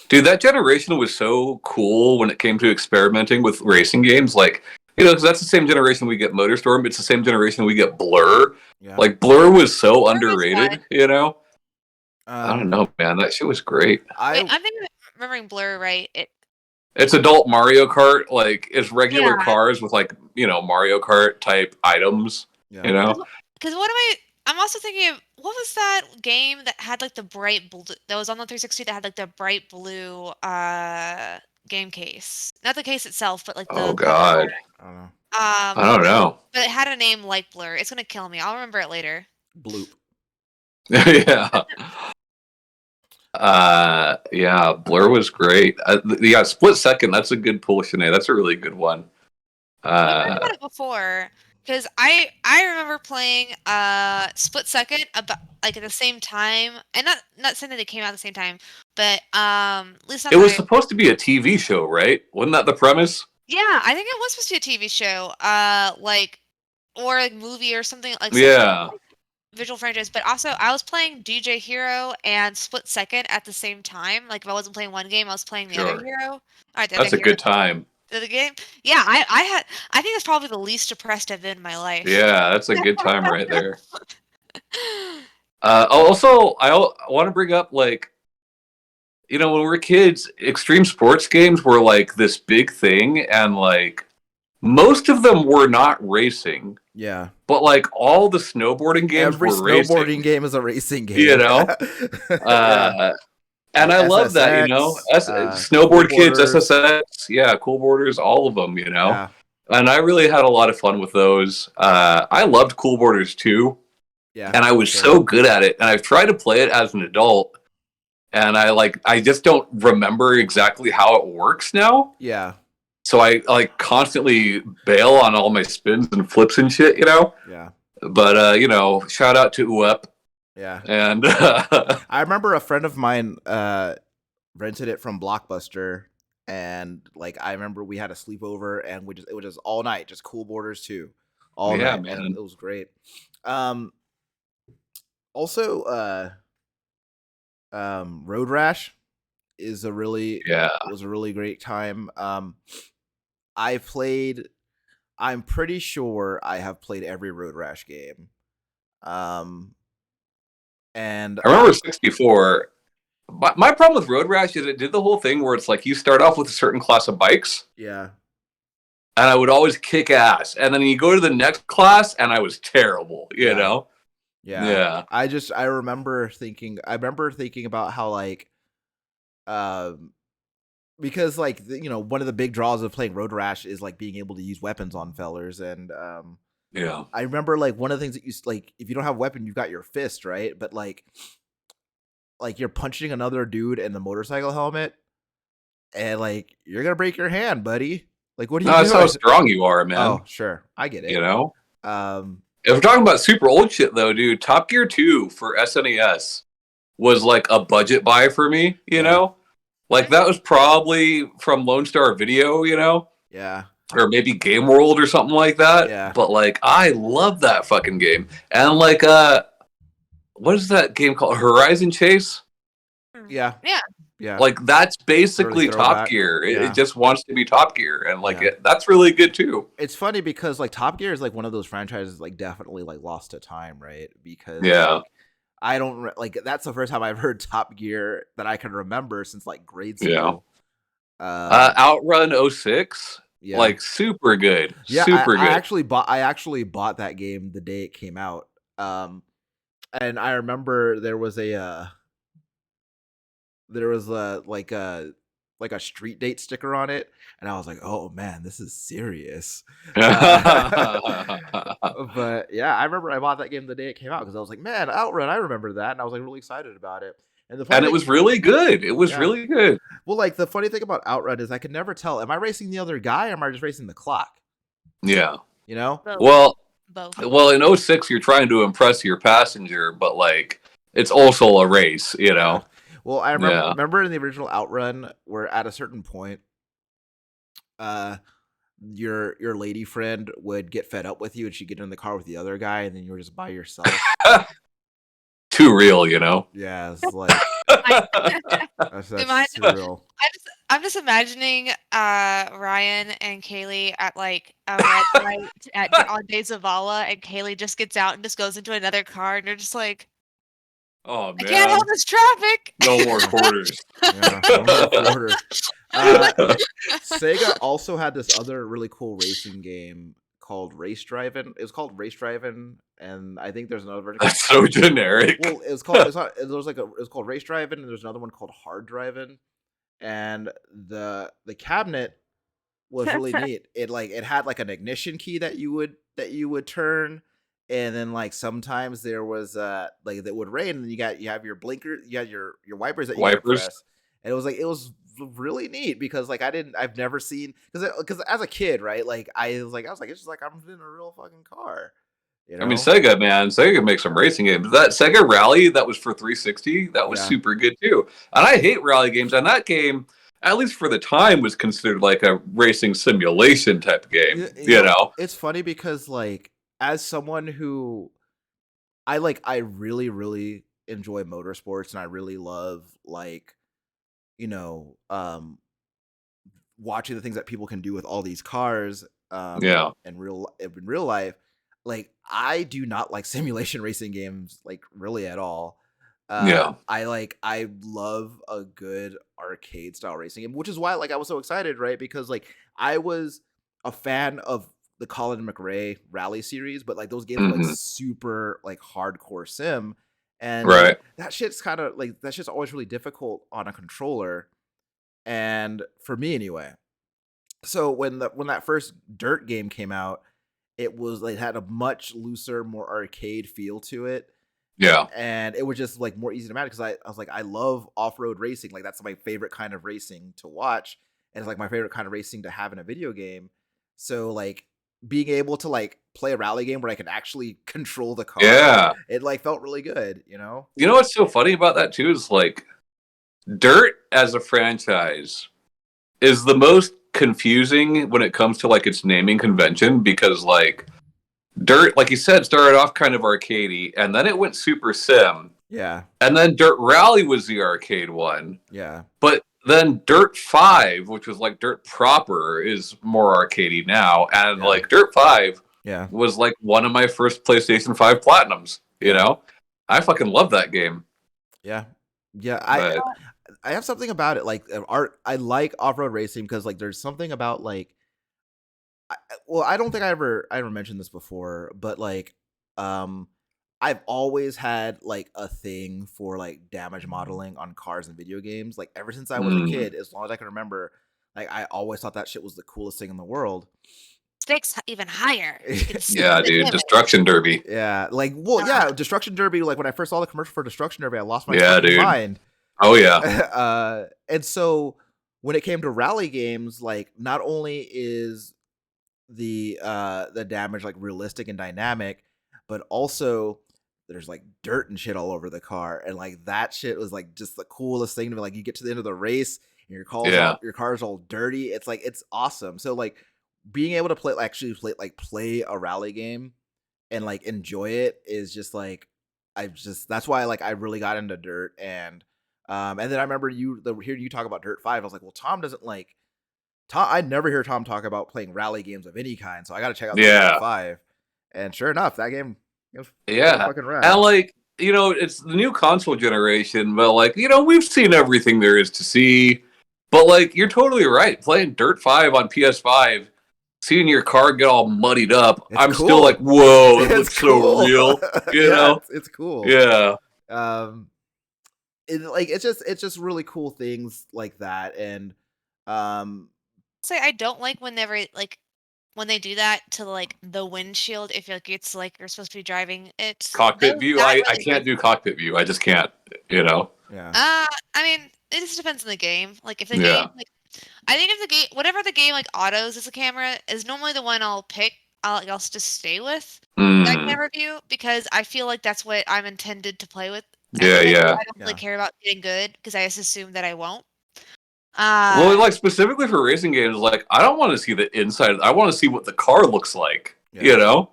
Dude, that generation was so cool when it came to experimenting with racing games. Like, because that's the same generation we get MotorStorm. It's the same generation we get Blur. Yeah. Like, Blur was so There was underrated, one. I don't Um know, man. That shit was great. Wait, I I'm thinking of remembering Blur right. It's adult Mario Kart. Like, it's regular Yeah. cars with, like, Mario Kart type items, yeah. you know? Because what am I'm also thinking of what was that game that had like the bright blue that was on the 360 that had like the bright blue game case. Not the case itself, but like Oh the God, I don't know. I don't know. but it had a name like Blur. It's gonna kill me. I'll remember it later. Bloop. Yeah. Yeah, Blur was great. Yeah, Split Second. That's a good pull, Shanae. That's a really good one. We talked about it before because I remember playing Split Second about like at the same time, and not saying that they came out at the same time, but at least not It that was I. supposed to be a TV show, right? Wasn't that the premise? Yeah, I think it was supposed to be a TV show, like or a movie or something like some sort of Yeah, like visual franchise. But also, I was playing DJ Hero and Split Second at the same time. Like if I wasn't playing one game, I was playing the other sure. hero. All right, the other That's a hero. good time. The game. Yeah, I think that's probably the least depressed I've been in my life. Yeah, that's a good time right there. Also, I want to bring up like when we were kids, extreme sports games were like this big thing, and like most of them were not racing, Yeah. but like all the snowboarding games Every were snowboarding racing. game is a racing You game. know, Yeah. uh, and Like I love that. SSX, Cool Snowboard kids, Borders. SSX, yeah, cool borders, all of them. Yeah. And I really had a lot of fun with those. I loved cool borders too, Yeah. and I was Sure. so good at it. And I've tried to play it as an adult, and I just don't remember exactly how it works now. Yeah. So I like constantly bail on all my spins and flips and shit. Yeah. But shout out to UEP. Yeah. And I remember a friend of mine rented it from Blockbuster, and like I remember we had a sleepover, and it was just all night, just Cool Borders too, all yeah, night, and man. it was great. Also, Road Rash is Yeah. was a really great time. I played. I'm pretty sure I have played every Road Rash game. And I remember 64. My problem with Road Rash is it did the whole thing where it's like you start off with a certain class of bikes, yeah, and I would always kick ass, and then you go to the next class, and I was terrible. Yeah. Yeah. I remember thinking about how like, because like one of the big draws of playing Road Rash is like being able to use weapons on fellers, and Yeah. I remember like one of the things that like if you don't have a weapon, you've got your fist, right? But like you're punching another dude in the motorcycle helmet, and like you're gonna break your hand, buddy. Like, what are No, you that's how doing? strong you are, man. Oh, sure, I get it. You know? Um, If we're talking about super old shit, though, dude, Top Gear 2 for SNES was like a budget buy for me, Yeah. Like, that was probably from Lone Star Video, yeah, or maybe Game World or something like that. Yeah. But, like, I love that fucking game. And, like, what is that game called? Horizon Chase? yeah, Yeah. yeah. Like, that's basically Early Top throwback. Gear. It Yeah. just wants to be Top Gear. And, like, Yeah. that's really good, too. It's funny because like Top Gear is like one of those franchises like definitely like lost to time, right? Because Yeah. like, I don't like that's the first time I've heard Top Gear that I can remember since like grade Yeah. school. Outrun 06? Yeah. Like, super good. Yeah, Super I good. actually bought that game the day it came out. And I remember there was a like a street date sticker on it, and I was like, "Oh man, this is serious." But yeah, I remember I bought that game the day it came out because I was like, "Man, Outrun, I remember that," and I was like really excited about it. And the funny And it thing, was really good. It was Yeah. really good. well, like the funny thing about Outrun is I could never tell, am I racing the other guy or am I just racing the clock? Yeah. You know? Both. Well, Both. in 06, you're trying to impress your passenger, but like it's also a race, Yeah. Well, I Yeah. remember in the original Outrun, where at a certain point, your lady friend would get fed up with you, and she'd get in the car with the other guy, and then you were just by yourself. Too real, Yeah, it's like that's Imagine- surreal. I'm just imagining Ryan and Kaylee at like a red light on Days of Vala, and Kaylee just gets out and just goes into another car, and you're just like, Oh I can't man. help this traffic. No more quarters. Yeah, no more quarters. Sega also had this other really cool racing game called Race Driving. It was called Race Driving, and I think there's another version. That's so generic. Well, it was called. It was called Race Driving, and there's another one called Hard Driving. and the cabinet was really neat. It had like an ignition key that you would turn, and then like sometimes there was like that would rain, and then you have your blinker, you had your wipers that you got to Wipers. press, and it was really neat because like I've never seen because as a kid, right, like I was like it's just like I'm in a real fucking car, you I mean, know? Sega, man, Sega can make some racing games. That Sega Rally that was for 360, that was Yeah. super good too. And I hate rally games, and that game, at least for the time, was considered like a racing simulation type game. You You know, know? it's funny because like as someone who I really enjoy motorsports and I really love like, you know, watching the things that people can do with all these cars Yeah, in real life. Like I do not like simulation racing games like really at all. yeah, I love a good arcade style racing game, which is why like I was so excited, right? Because like I was a fan of the Colin McRae rally series, but like those games were like hmm, super like hardcore sim, and like right, that shit's kind of like that shit's always really difficult on a controller, and for me anyway. So when that first Dirt game came out, it was like had a much looser, more arcade feel to it, yeah, and it was just like more easy to manage because I was like I love off road racing, like that's my favorite kind of racing to watch, and it's like my favorite kind of racing to have in a video game. So like being able to like play a rally game where I can actually control the car, yeah. it like felt really good, you know? You know what's so funny about that too is like Dirt as a franchise is the most confusing when it comes to like its naming convention because like Dirt, like you said, started off kind of arcadey, and then it went super sim, Yeah, and then Dirt Rally was the arcade one, yeah, but then Dirt 5, which was like Dirt proper, is more arcadey now, and yeah, like Dirt 5 yeah, was like one of my first PlayStation 5 platinums. You yeah, know, I fucking love that game, yeah, yeah. but I have something about it like art. I like off road racing because like there's something about like well, I don't think I ever mentioned this before, but like um I've always had like a thing for like damage modeling on cars and video games. Like ever since I was a mm, kid, as long as I can remember, like I always thought that shit was the coolest thing in the world. Stakes even higher. You can see yeah, the dude, damage. Destruction Derby, Yeah, like well, yeah, Destruction Derby. Like when I first saw the commercial for Destruction Derby, I lost my yeah, fucking dude, mind. oh yeah, And so when it came to rally games, like not only is the damage like realistic and dynamic, but also there's like dirt and shit all over the car, and like that shit was like just the coolest thing to be like you get to the end of the race and yeah, your car's all dirty. It's like it's awesome. So like being able to play a rally game and like enjoy it is just like I just that's why like I really got into dirt, and then I remember hearing you talk about Dirt 5. I was like, well, Tom doesn't like Tom. I never hear Tom talk about playing rally games of any kind, so I got to check out this Dirt yeah. 5. And sure enough, that game it was pretty Yeah. fucking And rad. like, you know, it's the new console generation, but like, you know, we've seen everything there is to see. But like, you're totally right. Playing Dirt 5 on PS5, seeing your car get all muddied up, It's I'm still like, cool. whoa, it It's looks so cool. real, you Yeah, know? it's cool. Yeah. Um, it's just really cool things like that, and um, Say I don't like whenever when they do that to like the windshield if like it's like you're supposed to be driving. It's Cockpit view, that I really can't bugs do me. cockpit view. I just can't, you know? yeah, I mean, it just depends on the game. Like if the game Yeah. like I think if the game whatever the game like autos as a camera is normally the one I'll pick. I'll just stay with that Mm. camera view because I feel like that's what I'm intended to play with Yeah, anyway. yeah. I don't really yeah, care about getting good because I just assume that I won't. Well, Uh, like specifically for racing games, like I don't want to see the inside. I want to see what the car looks like, you yeah. know?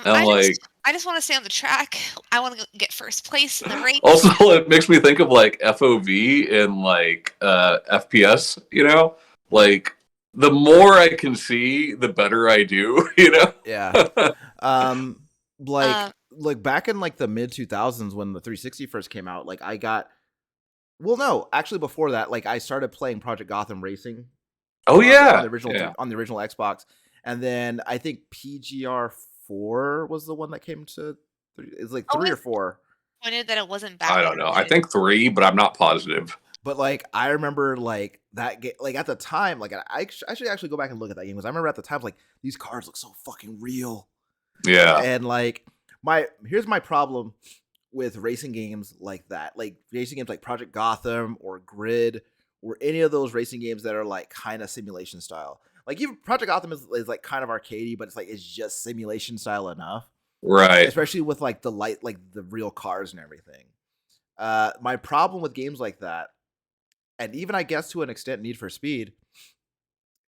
And like I just want to stay on the track. I want to get first place in the race. also, it makes me think of like FOV and like FPS. You know, like the more I can see, the better I do. You Yeah. know. Um, Um, like back in like the mid 2000s when the 360 first came out, like I got well, no, actually before that, like I started playing Project Gotham Racing Oh on yeah, the original yeah. on the original Xbox, and then I think PGR 4 was the one that came to. It's like three or always four. disappointed that it wasn't back I in don't the know. I day. think 3, but I'm not positive. But like I remember like that game, like at the time, like I should actually go back and look at that game because I remember at the time like these cars look so fucking real. Yeah. And like here's my problem with racing games like that, like racing games like Project Gotham or Grid or any of those racing games that are like kind of simulation style. Like even Project Gotham is like kind of arcadey, but it's just simulation style enough. Right. Especially with like the light, like the real cars and everything. My problem with games like that, and even I guess to an extent Need for Speed,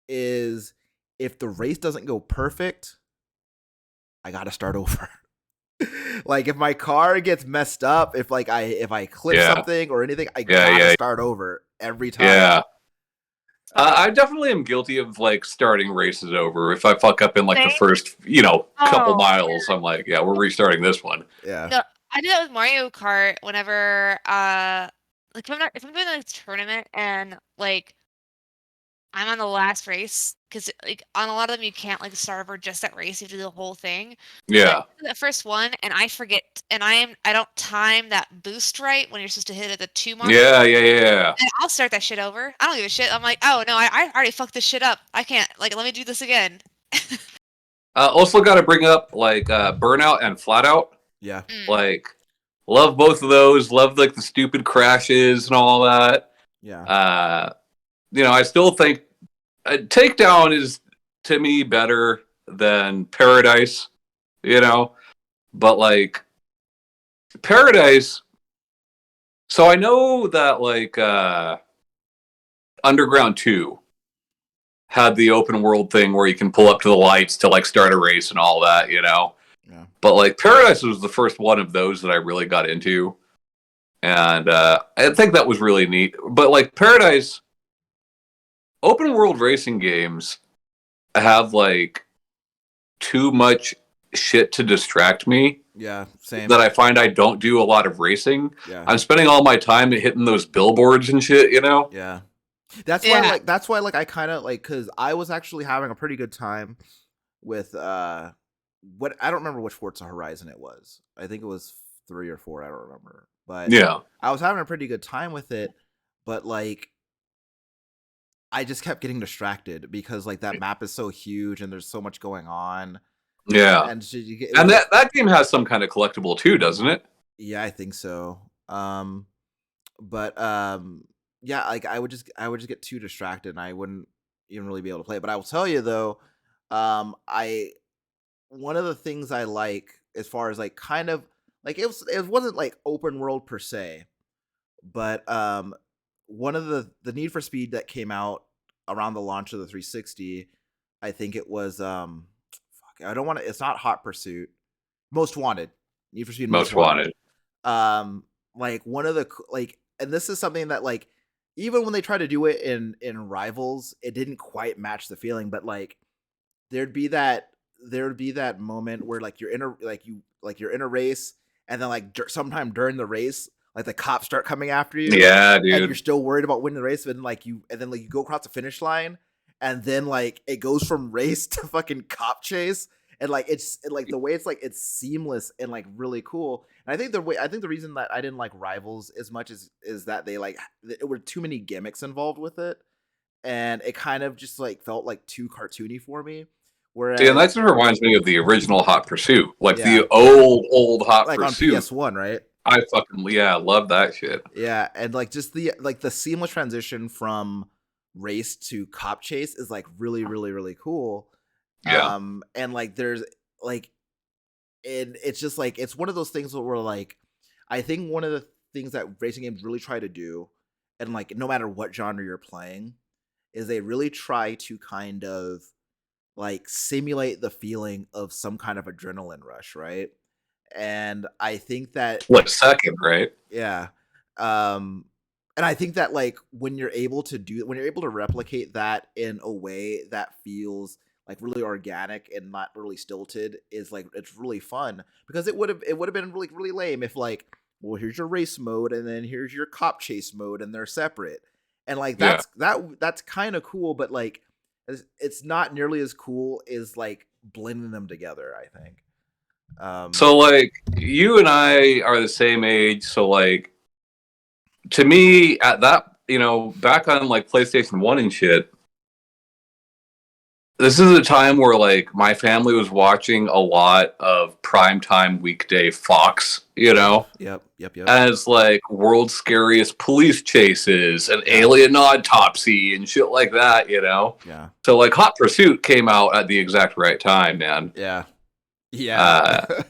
is if the race doesn't go perfect, I gotta start over. Like if my car gets messed up, if I clip Yeah. something or anything, I Yeah. gotta Yeah. start over every time. Yeah. I definitely am guilty of like starting races over. If I fuck up in like the Same. first, couple Oh, miles, I'm like, yeah, we're restarting this one. Yeah. no, I do that with Mario Kart whenever, like if I'm doing like a tournament and like I'm on the last race because like on a lot of them you can't like start over just that race, you have to do the whole thing. So I Yeah. do the first one and I forget, and I don't time that boost right when you're supposed to hit at the 2 mark. Yeah. Yeah. Yeah. And I'll start that shit over. I don't give a shit. I'm like, oh no, I already fucked this shit up. I can't, like, let me do this again. Also, got to bring up like Burnout and Flatout. Yeah. Like, love both of those. Love like the stupid crashes and all that. Yeah. I still think Takedown is to me better than Paradise. But like Paradise. So I know that like Underground 2 had the open world thing where you can pull up to the lights to like start a race and all that. Yeah. But like Paradise was the first one of those that I really got into, and I think that was really neat. But like Paradise, open world racing games have like too much shit to distract me. Yeah. Same. That I find I don't do a lot of racing. Yeah. I'm spending all my time hitting those billboards and shit. Yeah. That's Yeah. why like I kind of like, because I was actually having a pretty good time with what I don't remember which Forza Horizon it was. I think it was 3 or 4. I don't remember, but Yeah. I was having a pretty good time with it. But like, I just kept getting distracted because like that map is so huge and there's so much going on. Yeah. And so And that game has some kind of collectible too, doesn't it? Yeah, I think so. But yeah, like I would just get too distracted and I wouldn't even really be able to play. But I will tell you though, I one of the things I like as far as like kind of like it wasn't like open world per se, but one of the Need for Speed that came out around the launch of the 360, I think it was fuck, I don't want to, it's not Hot Pursuit. Most Wanted. Need for Speed Most Wanted. Like one of the like, and this is something that like even when they try to do it in Rivals, it didn't quite match the feeling, but like there'd be that moment where like you're in a race and then like sometime during the race like the cops start coming after you. Yeah, And you're dude. still worried about winning the race, and then you go across the finish line and then like it goes from race to fucking cop chase, and like like the way it's seamless and like really cool. And I think the reason that I didn't like Rivals as much is that there were too many gimmicks involved with it, and it kind of just like felt like too cartoony for me. Whereas See, and that just reminds me of the original Hot Pursuit, like Yeah. the old Hot like Pursuit. on PS1, right? I fucking love that shit. Yeah, and like just the seamless transition from race to cop chase is like really really really cool. Yeah. And like there's like, and it's just like it's one of those things where like I think one of the things that racing games really try to do, and like no matter what genre you're playing, is they really try to kind of like simulate the feeling of some kind of adrenaline rush, right? And I think that Like second, right? yeah. And I think that like when you're able to replicate that in a way that feels like really organic and not really stilted, is like it's really fun, because it would have been really really lame if like, well, here's your race mode and then here's your cop chase mode and they're separate. And like Yeah. that's kind of cool, but like it's not nearly as cool as like blending them together, I think. So like you and I are the same age, so like to me at that back on like PlayStation 1 and shit, this is a time where like my family was watching a lot of primetime weekday Fox. Yep, yep, yep. And it's like world's scariest police chases and Yeah, alien autopsy and shit like that. yeah, So like Hot Pursuit came out at the exact right time, man. yeah, yeah. Uh,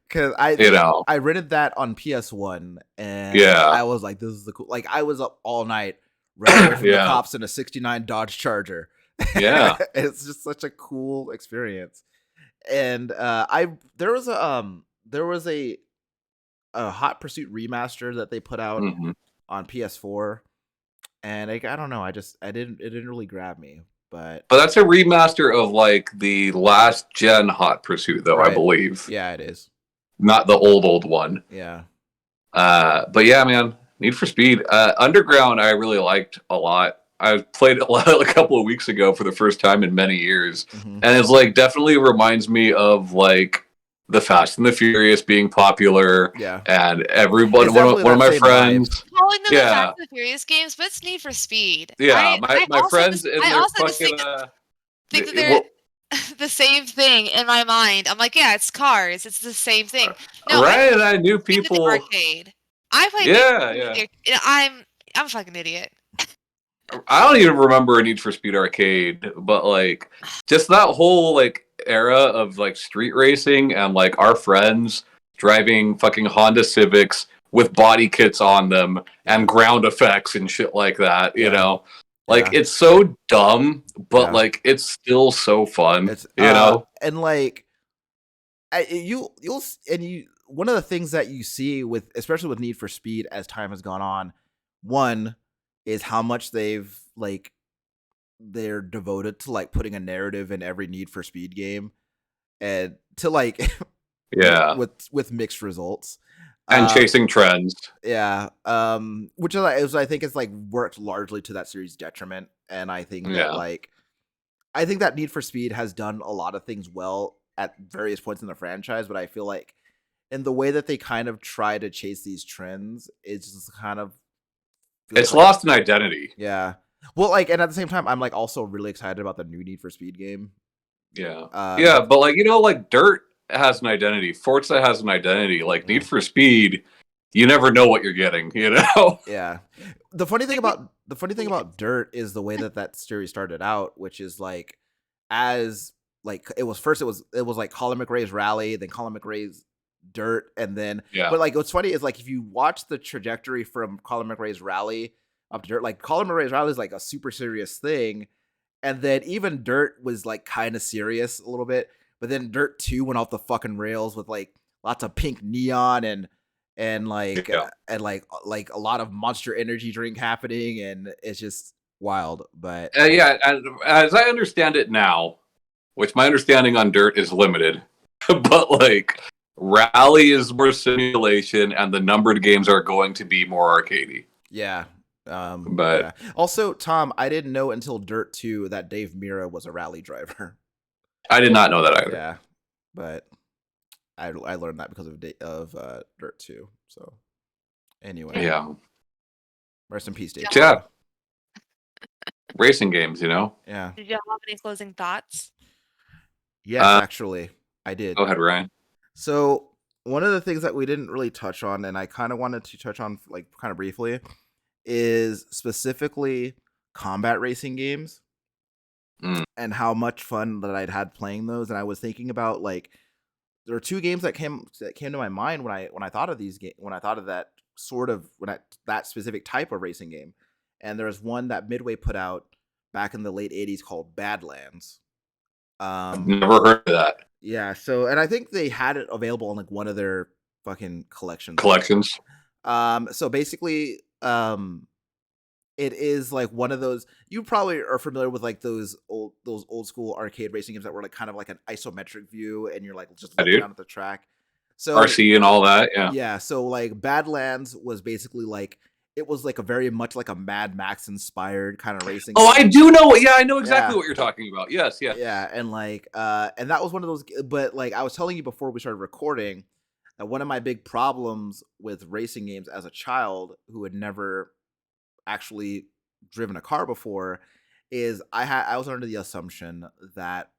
Because you know, I rented that on PS1, and yeah, I was like, "This is the cool." Like, I was up all night running away from the yeah, cops in a '69 Dodge Charger. yeah. It's just such a cool experience. And I there was a Hot Pursuit remaster that they put out hmm on PS4, and I don't know, I didn't it didn't really grab me, but But that's a remaster of like the last gen Hot Pursuit, though I right, believe, yeah, it is, not the old one. yeah, But yeah, man, Need for Speed Underground, I really liked a lot. I played it a couple of weeks ago for the first time in many years, hmm and it's like definitely reminds me of like the Fast and the Furious being popular, yeah. and everybody, It's definitely one of that my same vibe. friends, Calling them the Fast yeah, and the Furious games, but it's Need for Speed. yeah, I my I my also friends just in I their also just fucking think that they're well, the same thing in my mind. I'm like, yeah, it's cars. It's the same thing. No, I right, and I knew played it in the people, arcade. I played Need for yeah, Speed in yeah. the arcade. I'm a fucking idiot. I don't even remember a Need for Speed Arcade, but like just that whole like era of like street racing and like our friends driving fucking Honda Civics with body kits on them Yeah, and ground effects and shit like that, you yeah, know? Like yeah, it's so dumb, but yeah. like it's still so fun, It's you know? and like and you one of the things that you see with especially with Need for Speed as time has gone on, one is how much they're devoted to like putting a narrative in every Need for Speed game, and to like Yeah. with mixed results. And Uh chasing trends. yeah. Which I think is like worked largely to that series' detriment. And Yeah. I think that Need for Speed has done a lot of things well at various points in the franchise, but I feel like in the way that they kind of try to chase these trends, it just kind of feels It's like lost an identity. yeah. Well, like, and at the same time, I'm like also really excited about the new Need for Speed game. Yeah. The Yeah, but like like Dirt has an identity. Forza has an identity. Like Need mhm. for Speed, you never know what you're getting. Yeah. The funny thing about Dirt is the way that that series started out, which is like as like it was like Colin McRae's Rally, then Colin McRae's Dirt, and then Yeah. but like what's funny is like if you watch the trajectory from Colin McRae's Rally up to Dirt, like Colin McRae's Rally is like a super serious thing, and then even Dirt was like kind of serious a little bit, but then Dirt 2 went off the fucking rails with like lots of pink neon and Yeah. like a lot of Monster Energy drink happening, and it's just wild. But Yeah, and as I understand it now, which my understanding on Dirt is limited, but like Rally is more simulation and the numbered games are going to be more arcadey. yeah, But yeah. Also, Tom, I didn't know until Dirt 2 that Dave Mirra was a rally driver. I did not know that either. Yeah, but I learned that because of Dirt 2. So anyway, Yeah. rest in peace, Dave Yeah. Yeah. Mirra. Racing games, Yeah. Did you have any closing thoughts? Yes, Uh, actually, I did. Go ahead, Ryan. So one of the things that we didn't really touch on, and I kind of wanted to touch on like kind of briefly, is specifically combat racing games Mm, and how much fun that I'd had playing those. And I was thinking about like there are two games that came to my mind when I thought of when I thought of that that specific type of racing game. And there was one that Midway put out back in the late '80s called Badlands. I've Um, never heard of that. yeah, so and I think they had it available on like one of their fucking collections or something. Collections. So basically, it is like one of those you probably are familiar with like those old school arcade racing games that were like kind of like an isometric view and you're like just I looking do. down at the track. So RC and all that. Yeah. yeah, so like Badlands was basically like it was like a very much like a Mad Max inspired kind of racing Oh, I game. do know. Yeah, I know exactly Yeah. what you're talking about. Yes, yes. Yeah, and like and that was one of those but like I was telling you before we started recording that one of my big problems with racing games as a child who had never actually driven a car before, is I was under the assumption that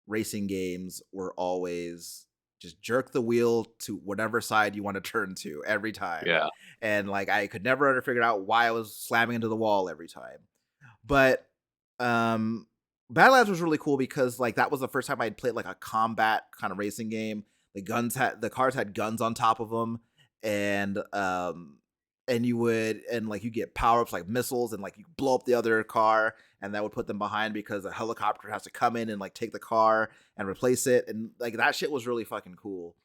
racing games were always just jerk the wheel to whatever side you want to turn to every time. Yeah. And like I could never ever figure out why I was slamming into the wall every time. But um Badlands was really cool because like that was the first time I'd played like a combat kind of racing game. The cars had guns on top of them, and you get power-ups like missiles, and like you blow up the other car, and that would put them behind because a helicopter has to come in and like take the car and replace it, and like that shit was really fucking cool.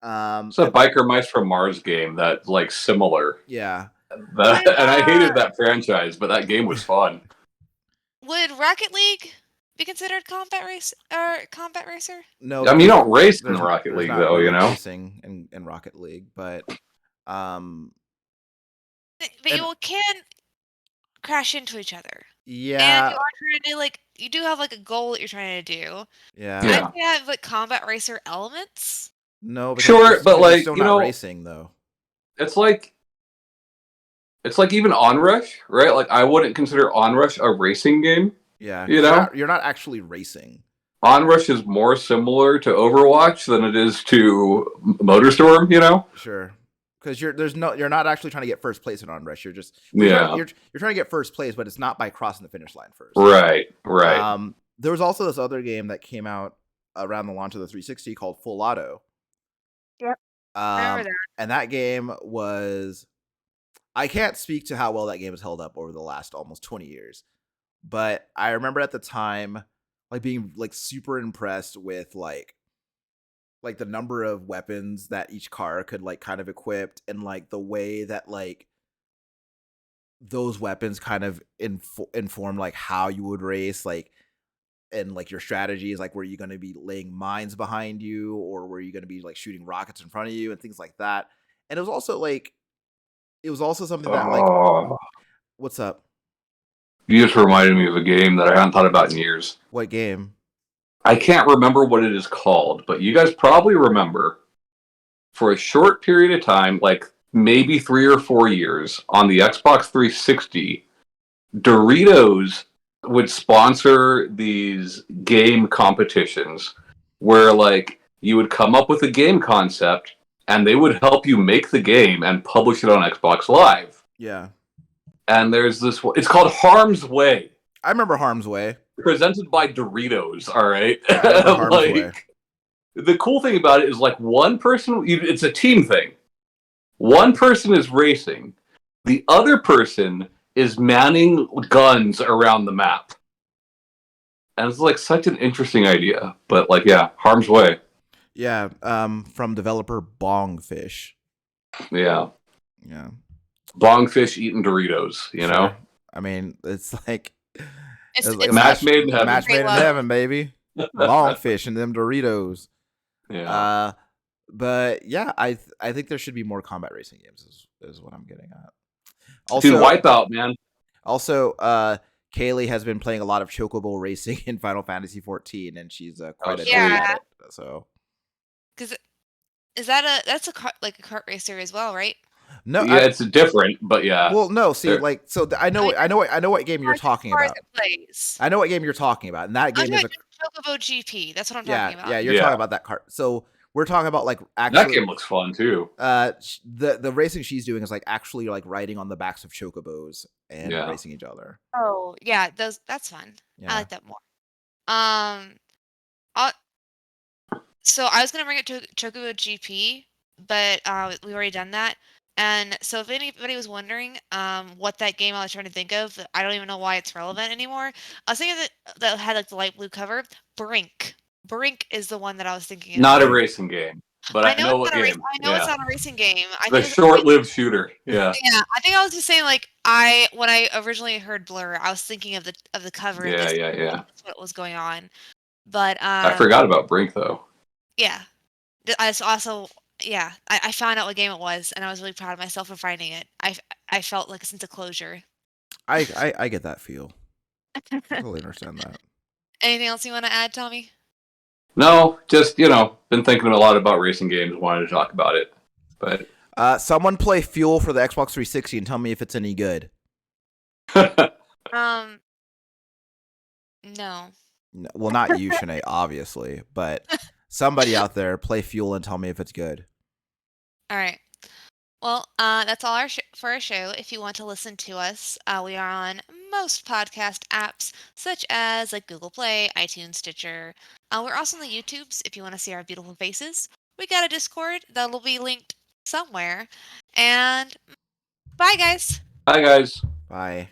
It's a Biker Mice from Mars game that's like similar. Yeah. And I hated that franchise, but that game was fun. Would Rocket League be considered combat racer? No, I mean, you don't race in Rocket League, though, really you know? racing in Rocket League, but But you can crash into each other. And yeah, you are trying to like you do have like a goal that you're trying to do. yeah. Yeah. I have like combat racer elements. No, because Sure, but you're like, still you not know, racing though. it's like even Onrush, right? Like, I wouldn't consider Onrush a racing game. Yeah, You know? you're not actually racing. Onrush is more similar to Overwatch than it is to MotorStorm, you know? Sure, because you're not actually trying to get first place in Onrush. You're just you're trying to get first place, but it's not by crossing the finish line first. Right. There was also this other game that came out around the launch of the 360 called Full Auto. Yep. I remember that. And that game was, I can't speak to how well that game has held up over the last almost 20 years, but I remember at the time like being like super impressed with like the number of weapons that each car could like kind of equip, and like the way that like those weapons kind of inform like how you would race, like, and like your strategies, like were you going to be laying mines behind you, or were you going to be like shooting rockets in front of you and things like that. And it was also something that like, what's up? You just reminded me of a game that I hadn't thought about in years. What game? I can't remember what it is called, but you guys probably remember for a short period of time, like maybe 3 or 4 years, on the Xbox 360, Doritos would sponsor these game competitions where like you would come up with a game concept and they would help you make the game and publish it on Xbox Live. Yeah. And there's this one, it's called Harm's Way. I remember Harm's Way. Presented by Doritos, all right? Harm's Way. The cool thing about it is like one person, it's a team thing. One person is racing. The other person is manning guns around the map. And it's like such an interesting idea. But like, yeah, Harm's Way. Yeah, from developer Bongfish. Yeah. Yeah. Bongfish eating Doritos, you know? I mean, it's like It's like match made in heaven. Match made in heaven, baby. Bongfish and them Doritos. Yeah. But yeah, I think there should be more combat racing games is what I'm getting at. Also, dude, Wipeout, man. Also, Kaylee has been playing a lot of Chocobo racing in Final Fantasy 14, and she's quite adept at it. So, because that's a kart racer as well, right? No, yeah, it's different, but yeah. Well, no, see, like, so I know what game you're talking about. I know what game you're talking about, and that game is Chocobo GP. That's what I'm talking about. Yeah, you're talking about that cart. So we're talking about like actually that game looks fun too. The racing she's doing is like actually like riding on the backs of chocobos and racing each other. Oh yeah, that's fun. Yeah. I like that more. So I was gonna bring it to Chocobo GP, but we already done that. And so if anybody was wondering what that game I was trying to think of, I don't even know why it's relevant anymore. I was thinking that had like the light blue cover. Brink. Brink is the one that I was thinking of. Not a racing game, but I know what game. I know it's not a racing game. The short-lived shooter. Yeah. Yeah, I think I was just saying like when I originally heard Blur, I was thinking of the cover. Yeah. That's what was going on. But I forgot about Brink though. Yeah. I also. Yeah, I found out what game it was, and I was really proud of myself for finding it. I felt like a sense of closure. I get that feel. I totally understand that. Anything else you want to add, Tommy? No, just been thinking a lot about racing games. Wanted to talk about it, but someone play Fuel for the Xbox 360 and tell me if it's any good. Um, no. Well, not you, Shanae, obviously, but somebody out there play Fuel and tell me if it's good. All right. Well, that's all for our show. If you want to listen to us, we are on most podcast apps, such as like Google Play, iTunes, Stitcher. We're also on the YouTubes if you want to see our beautiful faces. We got a Discord that'll be linked somewhere. And bye, guys. Hi guys. Bye.